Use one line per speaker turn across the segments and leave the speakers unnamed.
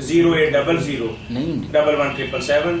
0800-117777।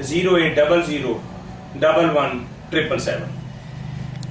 0800-117777।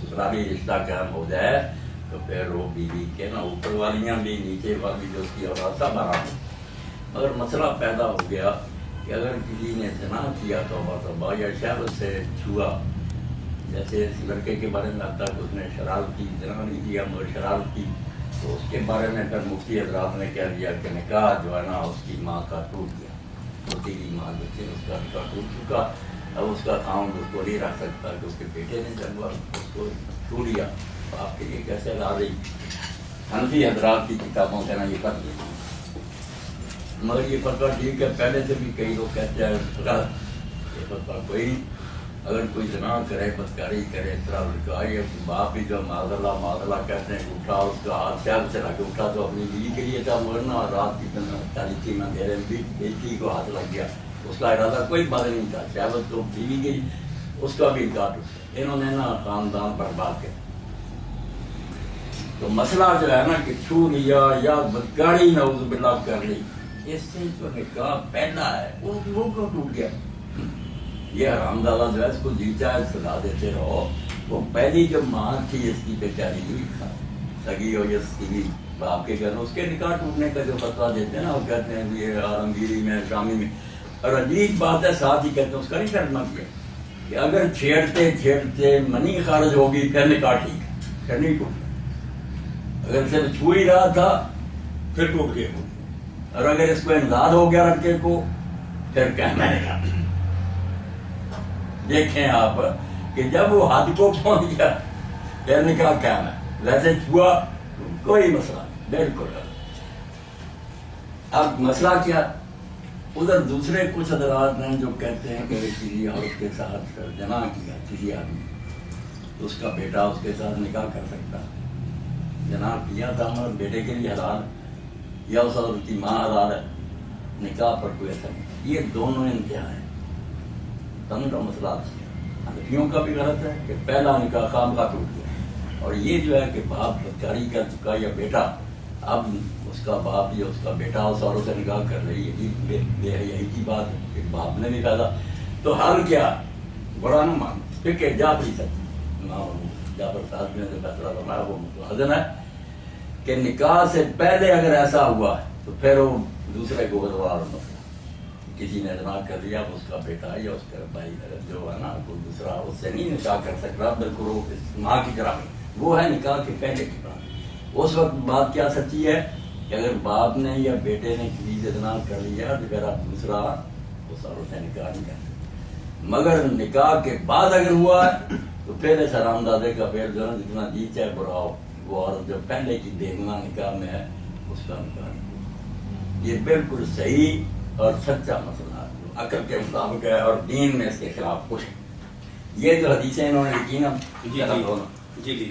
سسرالی رشتہ قائم ہو جائے تو پھر وہ بیوی کے نا اوپر والیاں بھی نیچے والی جو اس کی اولاد سب آرام ہو۔ مگر مسئلہ پیدا ہو گیا کہ اگر کسی نے زنا کیا توبہ یا شہوت سے چھوا، جیسے اس لڑکے کے بارے میں آتا ہے کہ اس نے شرارت کی، زنا نہیں کیا مگر شرارت کی، تو اس کے بارے میں پھر مفتی حضرات نے کہہ دیا کہ نکاح جو ہے نا اس کی ماں کا ٹوٹ گیا، ہوتی کی ماں جو تھی اس کا نکاح ٹوٹ چکا، اب اس کا خاوند اس کو نہیں رکھ سکتا کیونکہ بیٹے نے جب اس کو چھو لیا، تو آپ کے لیے کیسے لا رہی؟ حنفی حضرات کی کتابوں سے نا یہ کر دیا، مگر یہ فتویٰ ٹھیک ہے، پہلے سے بھی کئی لوگ کہتے ہیں غلط، یہ فتویٰ کوئی نہیں۔ اگر کوئی زنا کرے، بدکاری کرے، اس طرح لڑکا یا باپ بھی جو معاذ اللہ کہتے ہیں اٹھا، اس کا ہاتھ شہر سے لگ اٹھا تو اپنی بیوی کے لیے تھا، مرنا رات کی تاریخی میں میرے بیٹی کو ہاتھ لگ گیا، اس کا ارادہ کوئی بات نہیں تھا، شہوت تو بیوی کی، اس کا بھی انکار ٹوٹا، انہوں نے نا خاندان برباد کیا۔ تو مسئلہ جو ہے نا کہ چھو لیا یا بدکاری نعوذ باللہ کر لی، اس سے جو نکاح پہلا ہے وہ کیوں ٹوٹ گیا؟ یہ حرام زادہ جو ہے اس کو جی چاہے سزا دیتے رہو، وہ پہلی جو ماں تھی اس کی بیچاری سگی ہو یا سگی باپ کے گھر، اس کے نکاح ٹوٹنے کا جو فتویٰ دیتے ہیں نا، وہ کہتے ہیں یہ عالمگیری میں شامی میں، اور عجیب بات ہے ساتھ ہی کہتے ہیں اس کا نہیں کرنا کیا کہ اگر چھیڑتے منی خارج ہوگی پھر نکاح ٹھیک ہے، پھر نہیں ٹوٹا، اگر صرف چھو ہی رہا تھا پھر ٹوٹ گیا، اور اگر اس کو انزاد ہو گیا لڑکے کو پھر کہنا ہے۔ دیکھیں آپ کہ جب وہ حد کو پہنچ گیا پھر نکاح قائم ہے، ویسے چھوا کوئی مسئلہ نہیں، بالکل۔ اب مسئلہ کیا، ادھر دوسرے کچھ حضرات ہیں جو کہتے ہیں کہ کسی عورت کے ساتھ جنا کیا کسی آدمی، تو اس کا بیٹا اس کے ساتھ نکاح کر سکتا، جنا کیا تھا مگر بیٹے کے لیے حلال یا اس عورت کی ماں حلال ہے، نکاح پر کوئی اثر نہیں۔ یہ دونوں انتہا ہیں، کا مسئلہ حنفیوں کا بھی غلط ہے کہ پہلا نکاح خام کا ٹوٹ گیا، اور یہ جو ہے کہ باپ بدکاری کر چکا یا بیٹا، اب اس کا باپ یا اس کا بیٹا اس عورت سے نکاح کر رہی ہے، یہ بے حیائی کی بات ہے کہ باپ نے بھی پیدا، تو حل کیا، برا نہ مان، پھر جا بھی سکتے جعفر صاحب نے جو فیصلہ فرمایا وہ متوازن ہے کہ نکاح سے پہلے اگر ایسا ہوا تو پھر وہ دوسرے کو بدوار مسئلہ، کسی نے زنا کر لیا، اس کا بیٹا یا اس کا بھائی جو ہے نا کوئی دوسرا اس سے نہیں نکاح کر سکتا، بالکل وہ ماں کی طرح وہ ہے نکاح کے پہلے کی بات۔ اس وقت بات کیا سچی ہے کہ اگر باپ نے یا بیٹے نے کسی سے زنا کر لیا تو پھر آپ دوسرا اس عورت سے نکاح نہیں کر سکتے، مگر نکاح کے بعد اگر ہوا ہے تو پھر اس حرام زادے کا پھر جو ہے جتنا جی چاہے بڑا ہو، وہ عورت جو پہلے کی دیکھنا نکاح میں ہے اس کا نکاح نہیں۔ یہ بالکل صحیح اور سچا مسئلہ ہے جو عقل کے مطابق ہے اور دین میں اس کے خلاف کچھ ہے۔ یہ جو حدیثیں انہوں نے لکھی نا
جی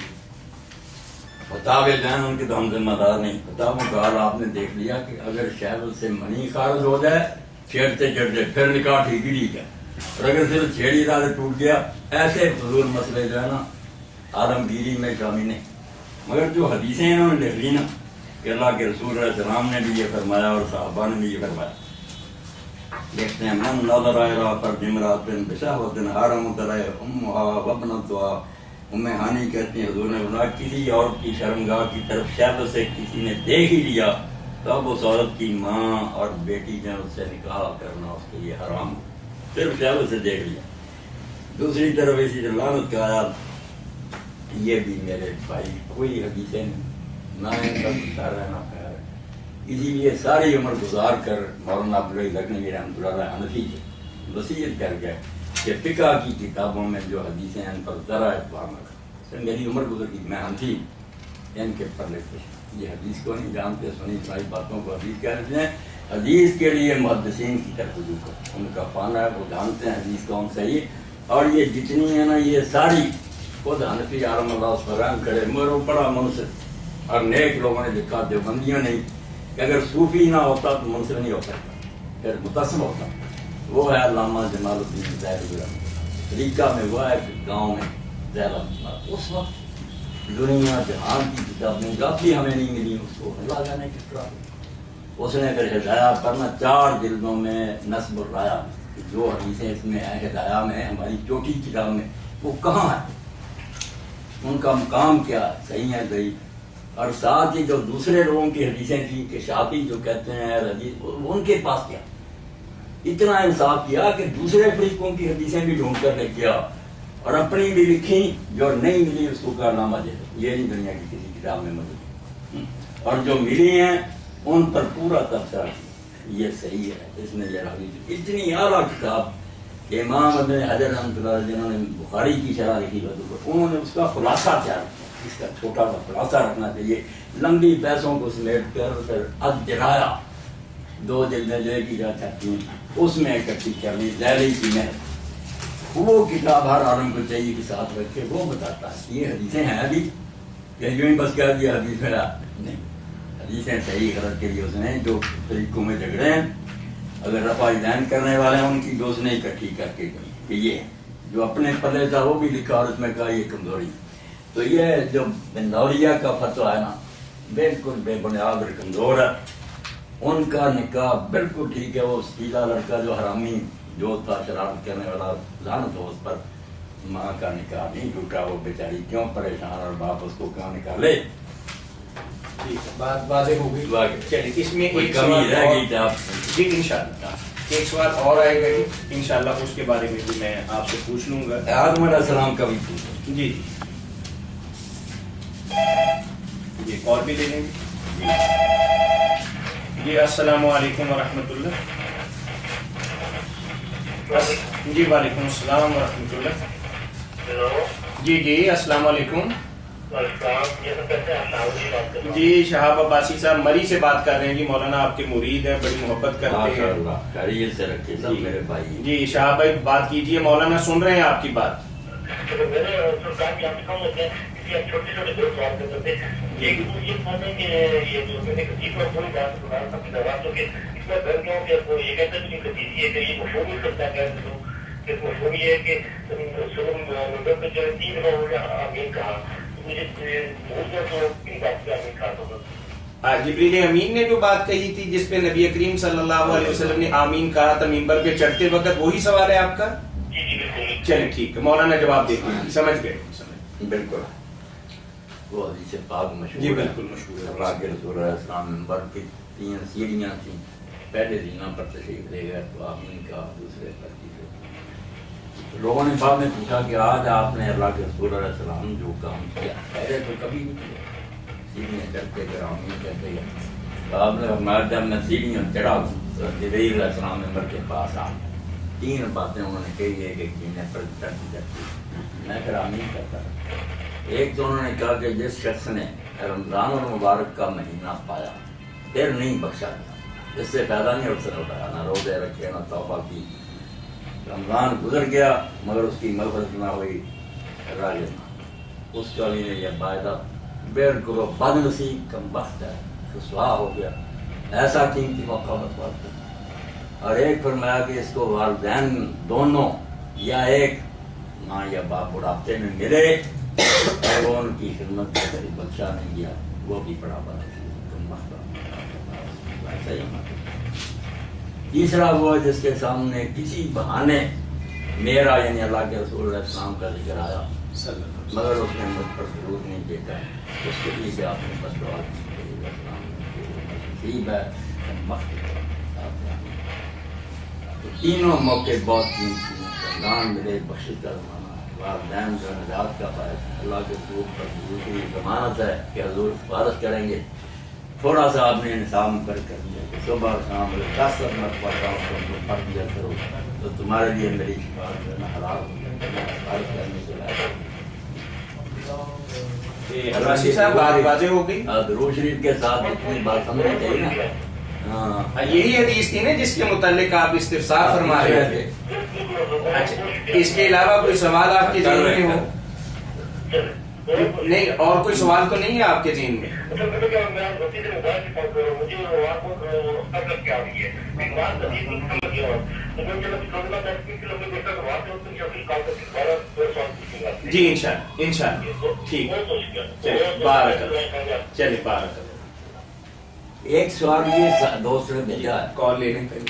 فتاوے جو ہیں ان کے تو ہم ذمہ دار نہیں، فتاووں کا حال آپ نے دیکھ لیا کہ اگر شہوت سے منی خارج ہو جائے چھیڑتے پھر نکاح ٹھیک ہی ٹھیک ہے، اور اگر صرف چھیڑی رہا ٹوٹ گیا، ایسے فضول مسئلے جو ہے نا عالمگیری میں شامل نہیں۔ مگر جو حدیثیں انہوں نے لکھ لی نا کہ اللہ کے رسول علیہ السلام نے بھی یہ فرمایا اور صحابہ نے بھی یہ فرمایا، دیکھتے ہیں من نظر الی فرج امرأۃ بشہوۃ حرمت علیہ امھا وابنتھا، ام ہانی کہتی ہیں حضور نے فرمایا کسی عورت کی شرمگاہ کی طرف شہوت سے کسی نے دیکھ ہی لیا تب اس عورت کی ماں اور بیٹی جو اس سے نکاح کرنا اس کے لیے حرام، صرف شہوت سے دیکھ لیا۔ دوسری طرف اسی لعنت کا آیات، یہ بھی میرے بھائی کوئی حدیثیں نہیں، نہ ان کا گزار ہے نہ خیر ہے، اسی لیے ساری عمر گزار کر مولانا عبدالرحیم لکھنوی رحمۃ اللہ علیہ حنفی کی وصیت کر گئے کہ فقہ کی کتابوں میں جو حدیثیں ہیں ان پر ذرا اعتبار نہ کریں، میری عمر گزر گئی، میں حنفی ان کے پر لکھتے ہیں، یہ حدیث کو نہیں جانتے، سنی سنائی باتوں کو حدیث کہتے ہیں، حدیث کے لیے محدثین کی طرف رجوع کرو، ان کا پانا ہے، وہ جانتے ہیں حدیث کون صحیح، اور یہ جتنی ہے نا یہ ساری خود حنفی عالم اللہ اس پر رحم کرے، مگر وہ بڑا منصف اور نیک لوگوں نے لکھا، دیوبندیوں نہیں، کہ اگر صوفی نہ ہوتا تو منصف نہیں ہو سکتا، پھر متصف ہوتا، وہ ہے علامہ جمال الدین ظاہری طریقہ میں، وہ ہے کہ گاؤں میں زیادہ اس وقت دنیا جہان کی کتابیں کافی ہمیں نہیں ملی، اس کو اللہ جانے کس طرح اس نے پھر ہدایہ پڑھنا 4 جلدوں میں نصب الرایا، جو حدیثیں اس میں ہیں ہدایہ میں ہماری چھوٹی کتاب میں وہ کہاں ہے، ان کا مقام کیا صحیح ہے صحیح. اور ساتھ ہی جو دوسرے لوگوں کی حدیثیں تھیں کہ شافعی جو کہتے ہیں حدیث ان کے پاس کیا. اتنا انصاف کیا کہ دوسرے فریقوں کی حدیثیں بھی ڈھونڈ کر لے گیا اور اپنی بھی لکھی جو نہیں ملی اس کو کارنامہ دے دو. یہ نہیں دنیا کی کسی کتاب میں موجود. اور جو ملی ہیں ان پر پورا تبصرہ یہ صحیح ہے. اس نے یہ حدیث اتنی اعلیٰ کتاب امام ابن حجر رحمۃ اللہ علیہ جنہوں نے بخاری کی شرح لکھی انہوں نے اس کا خلاصہ تیار کیا. اس کا چھوٹا سا خلاصہ رکھنا چاہیے. لمبی پیسوں کو سمیٹ کر پھر الدرایا 2 جلدیں جو کی جا سکتی ہیں اس میں اکٹھی کرنی ذیلی کی محنت. وہ کتاب ہر عالم کو چاہیے کہ ساتھ رکھ کے وہ بتاتا ہے یہ حدیثیں ہیں ابھی کہ یوں ہی بس کیا دیا حدیث میرا نہیں. حدیثیں صحیح غلط کے لیے اس نے جو طریقوں میں جھگڑے ہیں اگر رفع دین کرنے والے ہیں ان کی جو اس نے اکٹھی کر کے گئی کہ یہ جو اپنے پلے تھا وہ بھی لکھا اور اس میں کہا یہ کمزوری. تو یہ جو بندوریہ کا فتویٰ ہے نا بالکل بے بنیاد اور کمزور ہے. ان کا نکاح بالکل ٹھیک ہے. وہ سیدھا لڑکا جو حرامی جو تھا شرارت کرنے والا لعنت ہو اس پر ماں کا نکاح نہیں ٹوٹا. وہ بیچاری کیوں پریشان اور باپ اس کو کیوں نکالے.
بات واضح ہو گئی. چلیے اس میں
کوئی
ایک
کمی
سوال
رہ
اور-
گئی تھا
جی انشاءاللہ ایک سوال اور آئے گا جی انشاءاللہ اس کے بارے میں بھی میں آپ سے پوچھ لوں گا.
آدم علیہ السلام کا بھی پوچھو.
جی یہ کال بھی دے دیں گے. جی السلام علیکم ورحمۃ اللہ. جی وعلیکم السلام ورحمۃ اللہ.
ہیلو
جی جی السلام علیکم.
السلام. یہ سب کیسے ہیں؟ شاہد جی بات کر رہا ہوں.
جی شہاب عباسی صاحب مری سے بات کر رہے ہیں. جی مولانا آپ کے مرید ہیں بڑی محبت کرتے
ماشاء
ہیں.
اللہ خیریت سے رکھے سب میرے بھائی.
جی شہاب بھائی بات کیجیے. مولانا سن رہے ہیں آپ کی بات.
تو میں نے سرکار کی آپ سے کہوں کہ کسی چھوٹے چھوٹے دو سوال کرتے تھے. ایک یہ تھا کہ یہ جو میں نے کسی پر پوری بات سنا تھا کہ دوا تو کہ اس میں گھر کیوں کہ وہ یہ کہتے ہیں کہ کسی ہے کہ یہ مشہور نہیں کرتا ہے کہ مشہور یہ ہے کہ سنم ممبر پہ جو 3 دفعہ ہو گیا آمین کہا. مجھے بہت تو ان بات پہ آمین کہا تھا.
جبریل امین نے جو بات کہی تھی جس پہ نبی کریم صلی اللہ علیہ وسلم نے آمین کہا تھا ممبر پہ چڑھتے وقت وہی سوال ہے آپ کا.
جی جی بالکل.
چلیں ٹھیک ہے مولانا جواب دیتے ہیں. سمجھ گئے
بالکل وہ حدیث پاک مشہور
جی
ہے.
بالکل مشہور ہے.
اللہ کے رسول علیہ السلام منبر کی 3 سیڑھیاں تھیں. پہلے زینہ پر تشریف لے گئے تو آمین کا دوسرے پر تیسرے. لوگوں نے بعد میں پوچھا کہ آج آپ نے اللہ کے رسول علیہ السلام جو کام کیا پہلے تو کبھی نہیں کیا. سیڑھیاں چڑھتے گئے آمین کہتے گئے. تو آپ نے فرمایا جب میں سیڑھیاں چڑھا تو جبریل علیہ السلام منبر کے پاس آ گیا. 3 باتیں انہوں نے کہی ہے کہ سیڑھیاں پر چڑھتی چڑھتی میں پھر آمین کرتا رہا. ایک تو انہوں نے کہا کہ جس شخص نے رمضان المبارک کا مہینہ پایا پھر نہیں بخشا گیا. اس سے فائدہ نہیں اٹھ اٹھایا نہ روزے رکھے نہ توبہ کی. رمضان گزر گیا مگر اس کی مغفرت نہ ہوئی راجع نہ. اس کا بھی نے یہ وعدہ بالکل بد نصیب کم بخت ہے رسوا ہو گیا. ایسا قیمتی موقع برباد کیا. اور ایک فرمایا کہ اس کو والدین دونوں یا ایک ماں یا باپ بڑھاپے میں ملے اور وہ ان کی خدمت میں کبھی بخشا نہیں گیا وہ بھی بڑا بڑا ایسا ہی. تیسرا وہ جس کے سامنے کسی بہانے میرا یعنی اللہ کے رسول علیہ السلام کا ذکر آیا مگر اس نے مجھ پر ضرور نہیں دیتا اس کے لیے کہ آپ نے بس دعا کی ہے. تینوں موقع بہت قیمتی ہیں. رمضان ملے بخشش کا زمانہ والدین جو نجات کا باعث اللہ کے رسول پر دوسری ضمانت ہے کہ حضور حفاظت کریں گے. تھوڑا سا آپ نے انصاف کر دیا کہ صبح اور شام 10 مرتبہ پڑھ دیا کرو تو تمہارے لیے میری شفاعت کرنا حلال ہو جائے. حفاظت کرنے کے
عباسی صاحب بات واضح ہو گئی.
درود شریف کے ساتھ اتنی بات سمجھنی چاہیے نا. ہاں
یہی حدیث تھی نا جس کے متعلق آپ استفسار فرما رہے تھے. اچھا اس کے علاوہ کوئی سوال آپ کے ذہن میں ہو؟ نہیں اور کوئی سوال تو نہیں ہے آپ کے ذہن میں؟ جی انشاءاللہ ٹھیک. چلیے بارک اللہ. چلیے بارک اللہ.
ایک سوال یہ دوست نے بھیجا ہے.
کال لے لیں پہلے.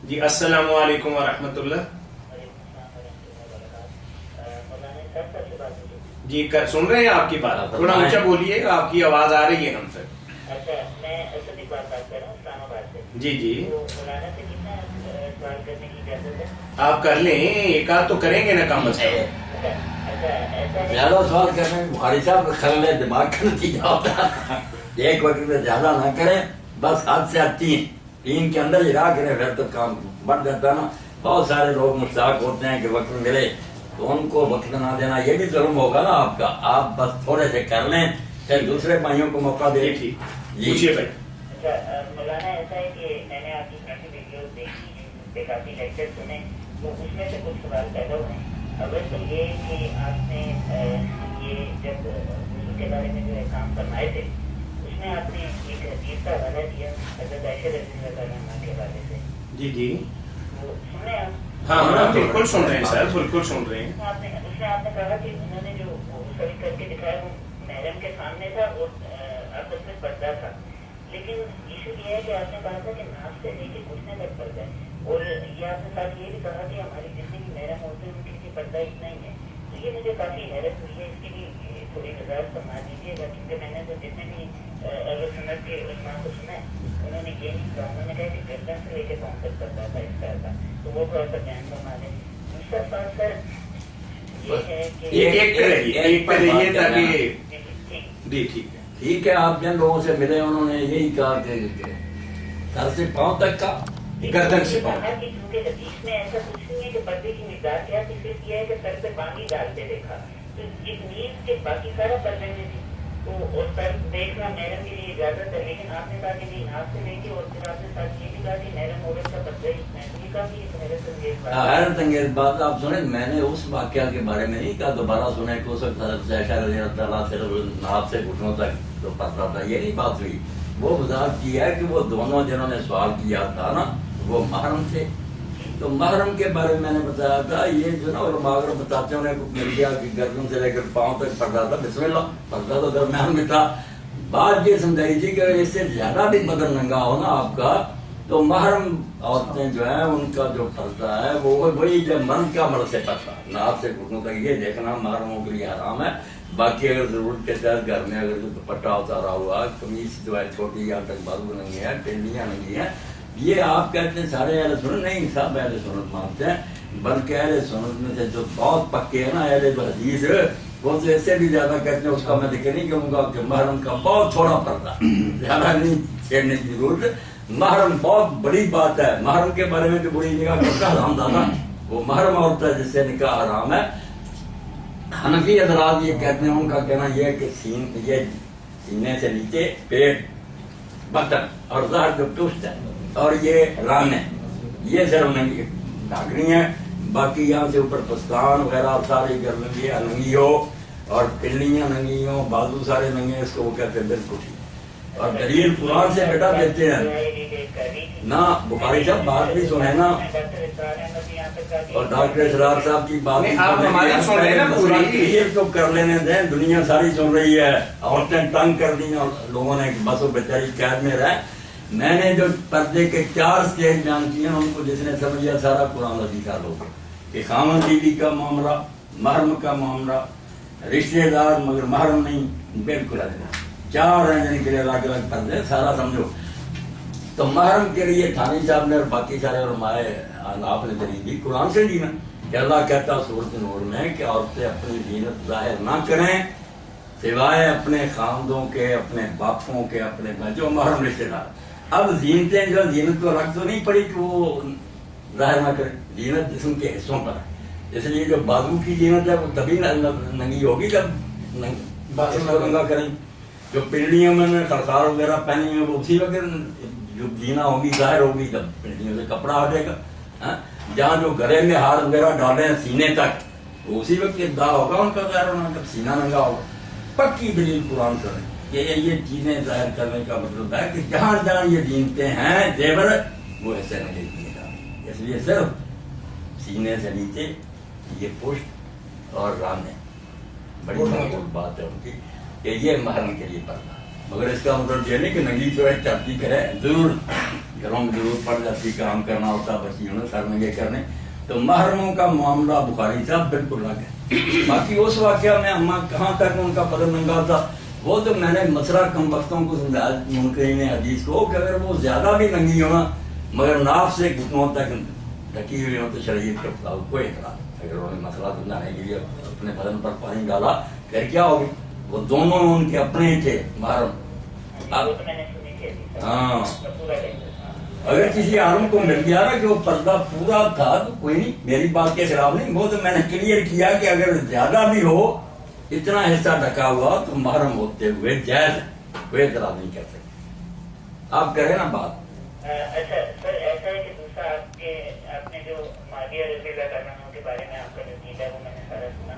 جی السلام علیکم ورحمۃ اللہ. جی سن رہے ہیں آپ کی بات, تھوڑا اونچا بولیے, آپ کی آواز آ رہی ہے ہم سے.
اچھا, میں اسد اقبال بات کر رہا ہوں اسلام آباد سے.
جی جی,
مولانا سے کتنا سوال کرنے کی اجازت ہے؟
آپ کر لیں, ایک آدھ تو کریں گے نا کم از کم.
زیادہ سوال کرنے میں بخاری صاحب خلل دماغ کا نتیجہ ہوتا ہے. ایک وقت میں زیادہ نہ کریں, بس حد سے حد تین کے اندر ہی رہا کریں, پھر تو کام بڑھ جاتا نا. بہت سارے لوگ مشتاق ہوتے ہیں کہ وقت ملے تو ان کو وقت نہ دینا یہ بھی ظلم ہوگا نا آپ کا. آپ بس تھوڑے سے کر لیں, پھر دوسرے بھائیوں کو موقع دے.
ٹھیک, پوچھیے بھائی.
اچھا مولانا, ایسا ہے کہ میں نے آپ کی کافی ویڈیوز دیکھی, کافی لیکچر سنے, تو اس میں سے کچھ سوال پیدا ہوئے. اول تو یہ کہ آپ نے یہ جب وضو کے بارے میں جو کام فرمائے تھے, اس میں آپ نے ایک حدیث کا حوالہ دیا حضرت عائشہ رضی اللہ عنہا کے حوالے سے.
جی جی,
وہ سن رہے ہیں آپ؟
ہاں ہاں بالکل سن رہے ہیں سر, بالکل سن رہے ہیں.
اس میں آپ نے کہا کہ انہوں نے جو سبھی کر کے دکھایا وہ محرم کے سامنے تھا اور آپس میں پردہ تھا, لیکن ایشو یہ ہے کہ آپ نے کہا تھا کہ ناف سے لے کے گھٹنے تک پردہ ہے, اور یہ آپ نے ساتھ یہ بھی کہا کہ ہماری جتنی بھی محرم ہوتے ہیں ان کے لیے پردہ اتنا ہی ہے. تو یہ مجھے کافی حیرت ہوئی ہے, اس کے لیے تھوڑی وضاحت فرما دیجیے گا, کیونکہ میں نے تو جتنے بھی اہل سنت کے علماء کو سنا ہے انہوں نے یہ نہیں کہا, انہوں نے کہا کہ گردن سے لے کے پاؤں تک پردہ تھا اس طرح کا. تو وہ تھوڑا سا بیان فرما دیں. دوسرا سوال سر یہ ہے کہ
ایک پہ رہیے تاکہ. جی ٹھیک ہے.
ٹھیک ہے, آپ جن لوگوں سے ملے انہوں نے یہی کہا کہ سر سے پاؤں تک کا,
گردن سے پاؤں.
کہ کیونکہ حدیث میں ایسا کچھ نہیں ہے کہ پردے کی مقدار کیا تھی, صرف یہ ہے کہ سر پہ پانی ڈالتے دیکھا, تو ایک نیز کے باقی سارا پردے میں تھی, تو اور سر دیکھنا محرم کے لیے اجازت ہے, لیکن آپ نے کہا کہ نہیں ناف سے لے کے, اور پھر آپ نے ساتھ یہ بھی کہا کہ محرم عورت کا پردہ ہی اتنا ہے. تو یہ کافی ایک حیرت انگیز بات ہے.
حیرت انگیز بات آپ سنیں, میں نے اس واقعہ کے بارے میں نہیں کہا, دوبارہ سنیں کہ اس وقت حضرت عائشہ رضی اللہ عنہا صرف ناف سے گھٹنوں تک تو پردہ تھا, یہ نہیں بات ہوئی. وہ وضاحت کی ہے کہ وہ دونوں جنہوں نے سوال کیا تھا نا وہ محرم تھے. تو محرم کے بارے میں نے بتایا تھا, یہ جو نا علماء اگر بتاتے ہیں کو مل گیا کہ گردن سے لے کر پاؤں تک پردہ تھا, بسم اللہ, پردہ تو درمیان میں تھا. بات یہ سمجھائی تھی کہ اگر اس سے زیادہ بھی بدن ننگا ہو نا آپ کا, تو محرم عورتیں جو ہیں ان کا جو پردہ ہے وہ وہی جب مرد کا مرد سے پردہ, ناف سے گھٹنوں تک یہ دیکھنا محرموں کے لیے حرام ہے. باقی اگر ضرورت کے تحت گھر میں اگر دوپٹہ اتارا ہوا, قمیص جو ہے چھوٹی یا تک بازو ننگی ہے, ٹینڈیاں ننگی ہیں, یہ آپ کہتے ہیں سارے اہل سنت نہیں, سب اہل سنت مانتے ہیں, بلکہ اہل سنت میں سے جو بہت پکے ہیں نا اہل حدیث, وہ تو اس سے بھی زیادہ کہتے ہیں, اس کا میں ذکر نہیں کروں گا کہ محرم کا بہت تھوڑا پردہ, زیادہ نہیں چھیڑنے کی ضرورت. محرم بہت بڑی بات ہے. محرم کے بارے میں جو بری نگاہ کرتا حرام دادا, وہ محرم عورت ہے جس سے نکاح حرام ہے. حنفی حضرات یہ کہتے ہیں, ان کا کہنا یہ ہے کہ سینے سے نیچے پیٹ, بطن اور ظہر جو پشت ہے اور یہ رانے, یہ صرف ننگی ڈھاکنی ہے, باقی یہاں سے اوپر پستان وغیرہ ساری گردن ننگی ہو اور پنڈلیاں ننگی ہو, بازو سارے ننگے, اس کو وہ کہتے ہیں بالکل ٹھیک. اور دلیل قرآن سے بیٹا دیتے ہیں نا. بخاری صاحب بات بھی سنے نا, اور ڈاکٹر اسرار صاحب کی بات تو کر لینے دیں, دنیا ساری سن رہی ہے. عورتیں تنگ کر دی اور لوگوں نے بس وہ بیچاری قید میں رہے. میں نے جو پردے کے 4 سٹیج بیان کیے ہیں ان کو جس نے سمجھا سارا قرآن عزیز کا لوگ, کہ خامن بیوی کا معاملہ, محرم کا معاملہ, رشتے دار مگر محرم نہیں, بالکل ادنا 4 ہیں جن کے لیے الگ الگ پردے, سارا سمجھو. تو محرم کے لیے تھانی صاحب نے اور باقی سارے علماء آپ نے دلیل دی قرآن سے دی نا, کہ اللہ کہتا سورۃ نور میں کہ عورتیں اپنی زینت ظاہر نہ کریں سوائے اپنے خاندوں کے, اپنے باپوں کے, اپنے جو محرم رشتے دار. اب زینتیں جو زینت کو الگ تو نہیں پڑی کہ وہ ظاہر نہ کریں, زینت جسم کے حصوں پر ہے, اس لیے جو بازو کی زینت ہے وہ تبھی ننگی ہوگی جب بازو کو ننگا کریں. جو پنڈلیوں میں خرخار وغیرہ پہنی ہیں وہ اسی وقت جو زینہ ہوگی ظاہر ہوگی جب پنڈلیوں سے کپڑا ہٹے گا. جہاں جو گلے میں ہار وغیرہ ڈالے ہیں سینے تک, وہ اسی وقت ابتدا ہوگا ان کا ظاہر ہونا جب سینہ ننگا ہوگا. پکی دلیل قرآن سے کہ یہ چیزیں ظاہر کرنے کا مطلب ہے کہ جہاں جہاں یہ زینتیں ہیں زیور, وہ ایسے نہیں دیے گا. اس لیے صرف سینے سے نیچے یہ پشت اور رانے, بڑی محبوب بات ہے ان کی کہ یہ محرم کے لیے پڑھنا. مگر اس کا مطلب یہ نہیں کہ ننگی جو ہے چرتی کرے, ضرور گھروں میں ضرور پڑ جاتی, کام کرنا ہوتا بچیوں نے سر ننگے کرنے, تو محرموں کا معاملہ بخاری صاحب بالکل الگ ہے. باقی اس واقعہ میں اما کہاں تک ان کا قدم ننگا تھا وہ تو میں نے مسئلہ کم وقتوں کو سمجھایا منکرین حدیث کو کہ اگر وہ زیادہ بھی ننگی ہونا مگر ناف سے گھٹنوں تک ڈھکی ہوئی ہو تو شریعت کے خلاف کوئی اعتراض. اگر انہوں نے مسئلہ سمجھانے کے لیے اپنے بدن پر پانی ڈالا پھر کیا ہوگی؟ وہ دونوں ان کے اپنے ہی تھے محرم. ہاں اگر کسی عالم کو مل گیا نا کہ وہ پردہ پورا تھا تو کوئی نہیں، میری بات کے خلاف نہیں. وہ تو میں نے کلیئر کیا کہ اگر زیادہ بھی ہو اتنا حصہ ڈھکا ہوا تو محرم ہوتے ہوئے جائز ہے، کوئی اعتراض نہیں کر سکتے. آپ کریں نا بات.
اچھا سر ایسا ہے کہ دوسرا آپ نے جو معاویہ رضی اللہ عنہ کے بارے میں آپ کا جو قیدا ہے وہ میں نے سارا سنا.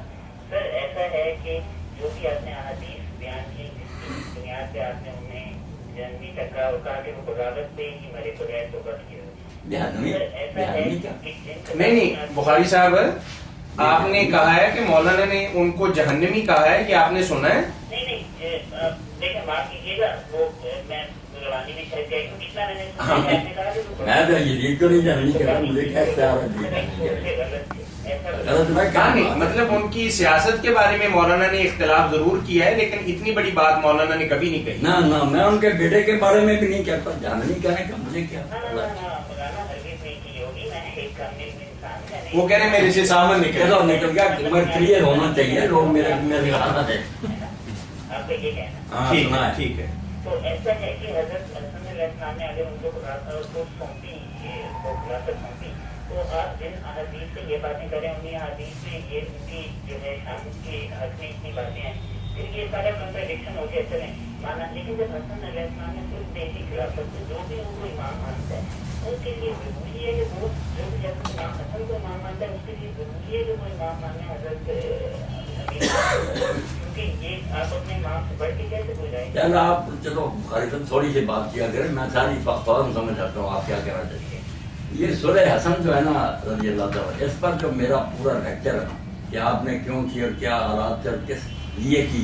سر ایسا ہے کہ جو بھی آپ نے احادیث بیان کی جس کی بنیاد پہ آپ نے انہیں جنمی ٹکرا اور کہا کہ وہ بغاوت پہ ہی مرے بغیر توبہ کیے.
نہیں بخاری صاحب آپ نے کہا ہے کہ مولانا نے ان کو جہنمی کہا ہے، یہ آپ نے سنا ہے؟
نہیں دیکھیں معاف کیجیے گا وہ میں روانی میں شاید گئی ہوں اتنا میں نے کہا کہ
میں تو یہ کو نہیں جاننی کر رہا مجھے کیسا
مطلب ان کی سیاست کے بارے میں مولانا نے اختلاف ضرور کیا ہے لیکن اتنی بڑی بات مولانا نے کبھی نہیں کہی.
نہ میں ان کے بیٹے کے بارے میں بھی نہیں کہتا، جاننی کہنے کا مجھے کیا.
وہ کہہ رہے میرے سے سامن
نکل گیا کلیئر ہونا چاہیے لوگ میرے
ٹھیک ہے.
تو ایسا ہے کہ حضرت حسن علیہ السلام نے اگر ان کو سونپی خلافت سونپی تو آپ جن احادیث سے یہ باتیں کریں انہیں احادیث میں یہ ان کی جو ہے شام کے حق میں اتنی باتیں ہیں پھر یہ سارا کنٹراڈکشن ہو گیا چلیں مانا. لیکن جب حسن علیہ السلام نے صرف دیکھی خلافت سے جو بھی ان کو امام مانتا ہے ان کے لیے ضروری ہے کہ وہ جو بھی امام حسن کو امام مانتا ہے اس کے لیے ضروری ہے کہ وہ امام مانے حضرت کیونکہ یہ آپ اپنے امام سے بڑھ کے کیسے ہو جائیں گے.
آپ چلو بخاری صاحب تھوڑی سی بات کیا کریں میں ساری فوراً سمجھ آتا ہوں آپ کیا کہنا چاہیے. یہ سلح حسن جو ہے نا رضی اللہ تعالیٰ اس پر جو میرا پورا لیکچر ہے کہ آپ نے کیوں کی اور کیا حالات سے اور کس لیے کی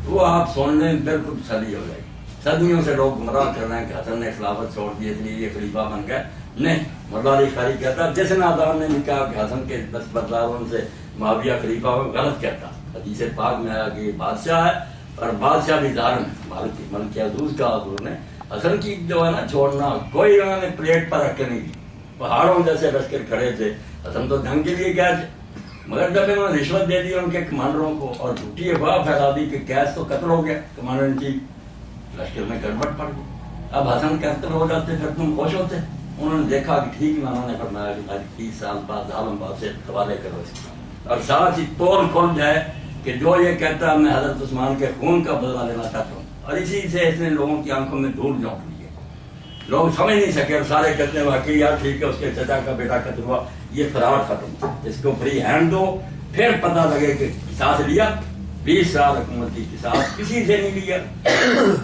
وہ آپ سننے میں بالکل صحیح ہو جائے گی. صدیوں سے لوگ گمراہ کر رہے ہیں کہ حسن نے خلافت چھوڑ دی اس لیے یہ خلیفہ بن گئے. نہیں مولا علی قاری کہتا جس نادان نے کہا کہ حسن کے دستبرداروں سے معاویہ خلیفہ ہو غلط کہتا. حدیث پاک میں آیا کہ یہ بادشاہ ہے اور بادشاہ بھی ظالم ہے. ملک عزوز کا حضور نے حسن کی جو ہے نا چھوڑنا کوئی انہوں نے پلیٹ پر رکھ کے نہیں دی. پہاڑوں جیسے لشکر کھڑے تھے حسن تو جنگ کے لیے گئے تھے مگر جب انہوں نے رشوت دے دی ان کے کمانڈروں کو اور جھوٹی افواہ پھیلا دی کہ کیس تو قتل ہو گیا کمانڈر ان چیف لشکر میں گڑبڑ پڑ گئی. اب حسن قتل ہو جاتے پھر تم خوش ہوتے. انہوں نے دیکھا کہ ٹھیک میں انہوں نے فرمایا کہ 30 سال بعد ظالم باد سے حوالے کرو اس کو اور ساتھ ہی پول کھل جائے کہ جو یہ کہتا ہے میں حضرت عثمان کے خون کا بدلہ لینا چاہتا ہوں. اور اسی سے اس نے لوگوں کی آنکھوں میں دھول جھونک لی ہے. لوگ سمجھ نہیں سکے اور سارے کہتے ہیں واقعی یار ٹھیک ہے اس کے چچا کا بیٹا قتل ہوا یہ فراڈ ختم اس کو فری ہینڈ دو پھر پتہ لگے کہ قصاص لیا. 20 سال حکومت کی قصاص کسی سے نہیں لیا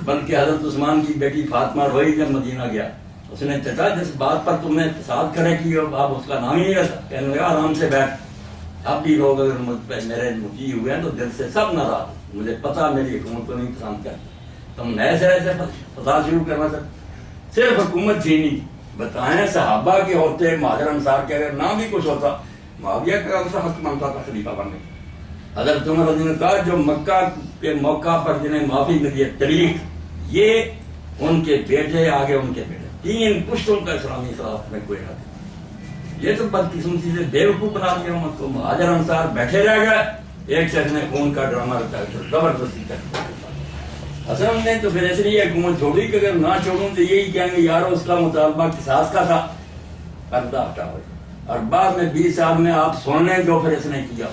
بلکہ حضرت عثمان کی بیٹی فاطمہ روئی جب مدینہ گیا اس نے چچا جس بات پر تم نے فساد کھڑے کی ہو اب اس کا نام ہی نہیں رہتا. کہنے لگا آرام سے بیٹھ. اب بھی لوگ اگر مجھ پہ میرے مجھے ہوئے ہیں تو دل سے سب ناراض مجھے پتا میری حکومت کو نہیں پسند کرتا. تم نئے سرے سے فساد شروع کرنا چاہتے صرف حکومت چھینی. بتائیں صحابہ کے ہوتے مہاجر انصار کے اگر نام بھی کچھ ہوتا معاویہ کا حق مانتا تھا خلیفہ بننے. حضرت عمر رضی اللہ عنہ نے کہا جو مکہ کے موقع پر جنہیں معافی ملی ہے طریق یہ ان کے بیٹے آگے ان کے بیٹے 3 پشتوں کا اسلامی خلاف میں کوئی حق نہیں. یہ تو بدقسمتی سے بیوقوف بنا دیا امت کو. مہاجر انصار بیٹھے رہ گئے ایک شخص نے خون کا ڈرامہ رکھا زبردستی کر حسن نے تو پھر اس لیے حکومت چھوڑی کہ اگر نہ چھوڑوں تو یہی کہیں گے یار اس کا مطالبہ قصاص کا تھا پردہ ہٹا ہو. اور بعد میں 20 سال میں آپ سننے جو پھر اس نے کیا